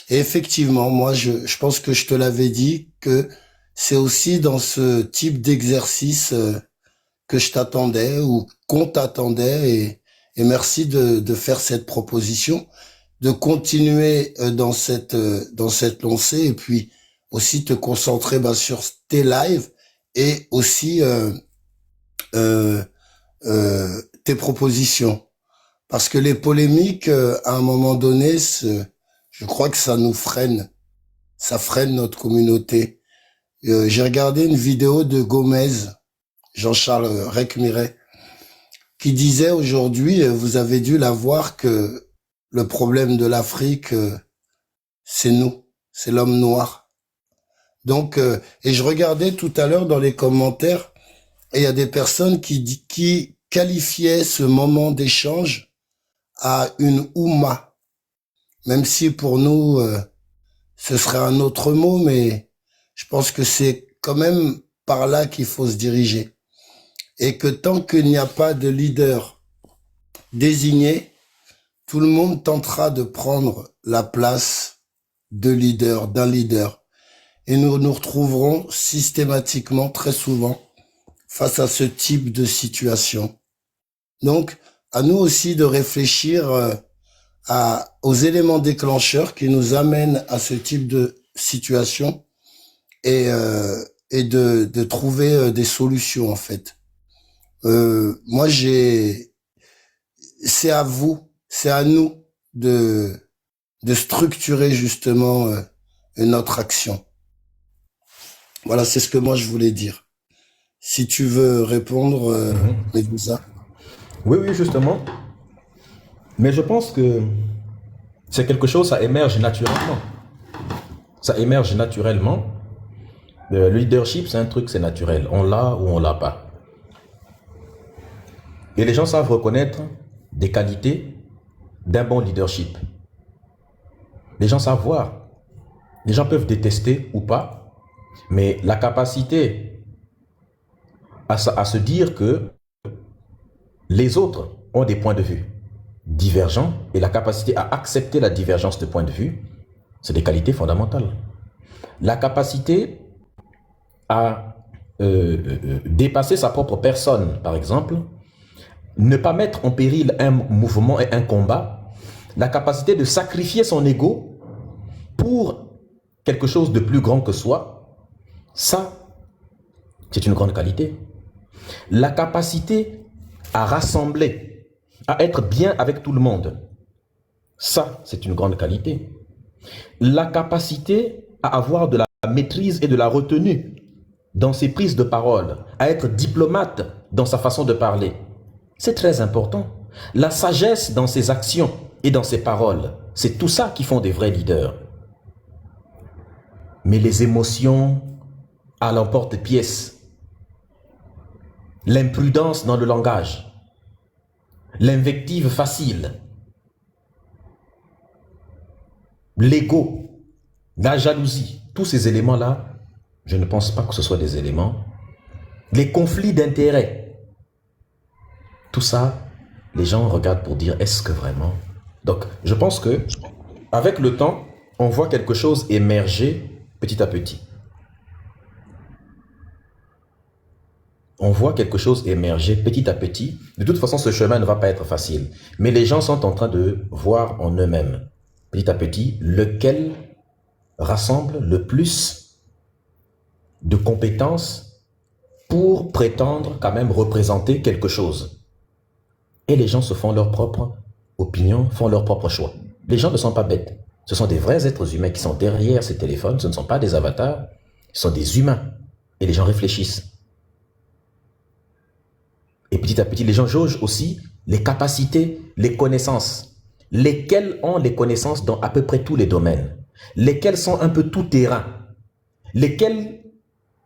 Et effectivement, moi, je pense que je te l'avais dit que c'est aussi dans ce type d'exercice que je t'attendais ou qu'on t'attendait. Et merci de faire cette proposition, de continuer dans cette lancée et puis aussi te concentrer sur tes lives et aussi tes propositions. Parce que les polémiques, à un moment donné, je crois que ça nous freine. Ça freine notre communauté. J'ai regardé une vidéo de Gomez, Jean-Charles Recmiret, qui disait aujourd'hui, vous avez dû la voir, que le problème de l'Afrique, c'est nous, c'est l'homme noir. Donc, et je regardais tout à l'heure dans les commentaires, et il y a des personnes qui qualifiaient ce moment d'échange à une oumma. Même si pour nous, ce serait un autre mot, mais je pense que c'est quand même par là qu'il faut se diriger. Et que tant qu'il n'y a pas de leader désigné, tout le monde tentera de prendre la place de leader, d'un leader. Et nous nous retrouverons systématiquement, très souvent, face à ce type de situation. Donc, à nous aussi de réfléchir aux éléments déclencheurs qui nous amènent à ce type de situation et de trouver des solutions, en fait. Moi, c'est à vous, c'est à nous de structurer justement notre action. Voilà, c'est ce que moi je voulais dire. Si tu veux répondre, Medusa. Oui, oui, justement. Mais je pense que c'est quelque chose, ça émerge naturellement. Ça émerge naturellement. Le leadership, c'est un truc, c'est naturel. On l'a ou on l'a pas. Et les gens savent reconnaître des qualités d'un bon leadership. Les gens savent voir. Les gens peuvent détester ou pas, mais la capacité à se dire que les autres ont des points de vue divergents et la capacité à accepter la divergence de points de vue, c'est des qualités fondamentales. La capacité à dépasser sa propre personne, par exemple, ne pas mettre en péril un mouvement et un combat, la capacité de sacrifier son ego pour quelque chose de plus grand que soi, ça, c'est une grande qualité. La capacité à rassembler, à être bien avec tout le monde, ça, c'est une grande qualité. La capacité à avoir de la maîtrise et de la retenue dans ses prises de parole, à être diplomate dans sa façon de parler, c'est très important. La sagesse dans ses actions et dans ses paroles, c'est tout ça qui font des vrais leaders. Mais les émotions à l'emporte-pièce, l'imprudence dans le langage, l'invective facile, l'ego, la jalousie, tous ces éléments-là, je ne pense pas que ce soit des éléments. Les conflits d'intérêts, tout ça, les gens regardent pour dire, est-ce que vraiment? Donc, je pense que avec le temps, on voit quelque chose émerger petit à petit. On voit quelque chose émerger petit à petit. De toute façon, ce chemin ne va pas être facile. Mais les gens sont en train de voir en eux-mêmes, petit à petit, lequel rassemble le plus de compétences pour prétendre quand même représenter quelque chose. Et les gens se font leur propre opinion, font leur propre choix. Les gens ne sont pas bêtes. Ce sont des vrais êtres humains qui sont derrière ces téléphones. Ce ne sont pas des avatars. Ce sont des humains. Et les gens réfléchissent. Et petit à petit, les gens jaugent aussi les capacités, les connaissances. Lesquels ont les connaissances dans à peu près tous les domaines. Lesquels sont un peu tout terrain. Lesquels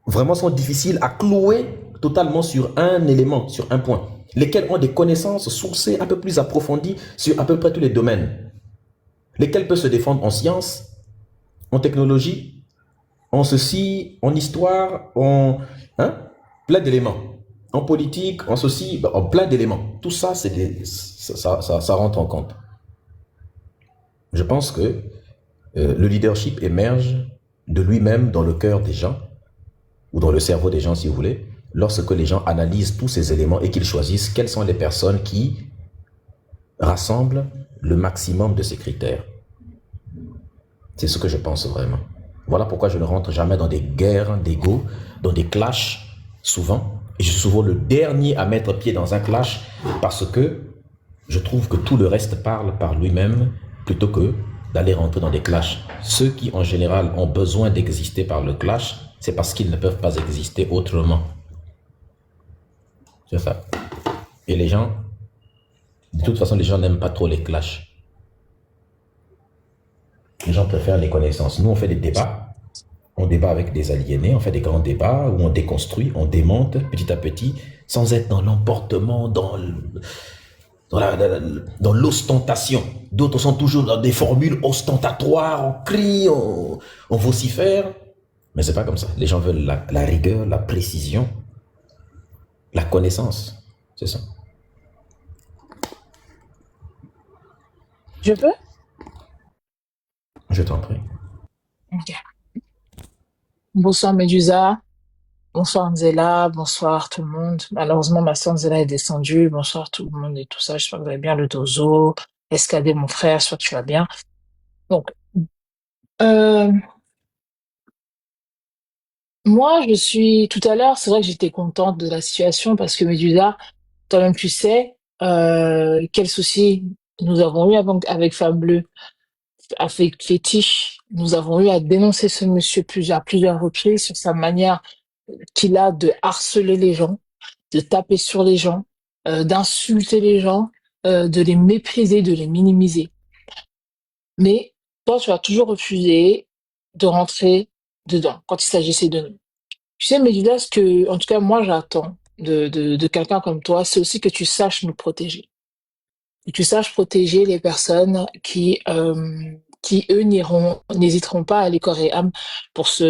vraiment sont difficiles à clouer totalement sur un élément, sur un point. Lesquels ont des connaissances sourcées un peu plus approfondies sur à peu près tous les domaines. Lesquels peuvent se défendre en sciences, en technologie, en ceci, en histoire, en plein d'éléments. En politique, en ceci, en plein d'éléments. Tout ça, ça rentre en compte. Je pense que le leadership émerge de lui-même dans le cœur des gens, ou dans le cerveau des gens si vous voulez, lorsque les gens analysent tous ces éléments et qu'ils choisissent quelles sont les personnes qui rassemblent le maximum de ces critères. C'est ce que je pense vraiment. Voilà pourquoi je ne rentre jamais dans des guerres d'ego, dans des clashs, souvent. Et je suis souvent le dernier à mettre pied dans un clash parce que je trouve que tout le reste parle par lui-même plutôt que d'aller rentrer dans des clashs. Ceux qui, en général, ont besoin d'exister par le clash, c'est parce qu'ils ne peuvent pas exister autrement. C'est ça. Et les gens, de toute façon, les gens n'aiment pas trop les clashs. Les gens préfèrent les connaissances. Nous, on fait des débats. On débat avec des aliénés, on fait des grands débats où on déconstruit, on démonte petit à petit, sans être dans l'emportement, dans l'ostentation. D'autres sont toujours dans des formules ostentatoires, on crie, on vocifère. Mais c'est pas comme ça. Les gens veulent la rigueur, la précision, la connaissance. C'est ça. Je peux? Je t'en prie. Ok. Bonsoir Medusa, bonsoir Nzela, bonsoir tout le monde. Malheureusement, ma soeur Nzela est descendue. Bonsoir tout le monde et tout ça. J'espère que vous allez bien, le dozo. Escadé, mon frère, j'espère que tu vas bien. Donc, Moi, tout à l'heure, c'est vrai que j'étais contente de la situation parce que Medusa, toi-même, tu sais, quel souci nous avons eu avec Femme Bleue, avec Fétiche. Nous avons eu à dénoncer ce monsieur à plusieurs reprises sur sa manière qu'il a de harceler les gens, de taper sur les gens, d'insulter les gens, de les mépriser, de les minimiser. Mais toi, tu as toujours refusé de rentrer dedans quand il s'agissait de nous. Tu sais, Médusa, en tout cas, moi, j'attends de quelqu'un comme toi, c'est aussi que tu saches nous protéger. Que tu saches protéger les personnes qui eux, n'hésiteront pas à aller corps et âme pour se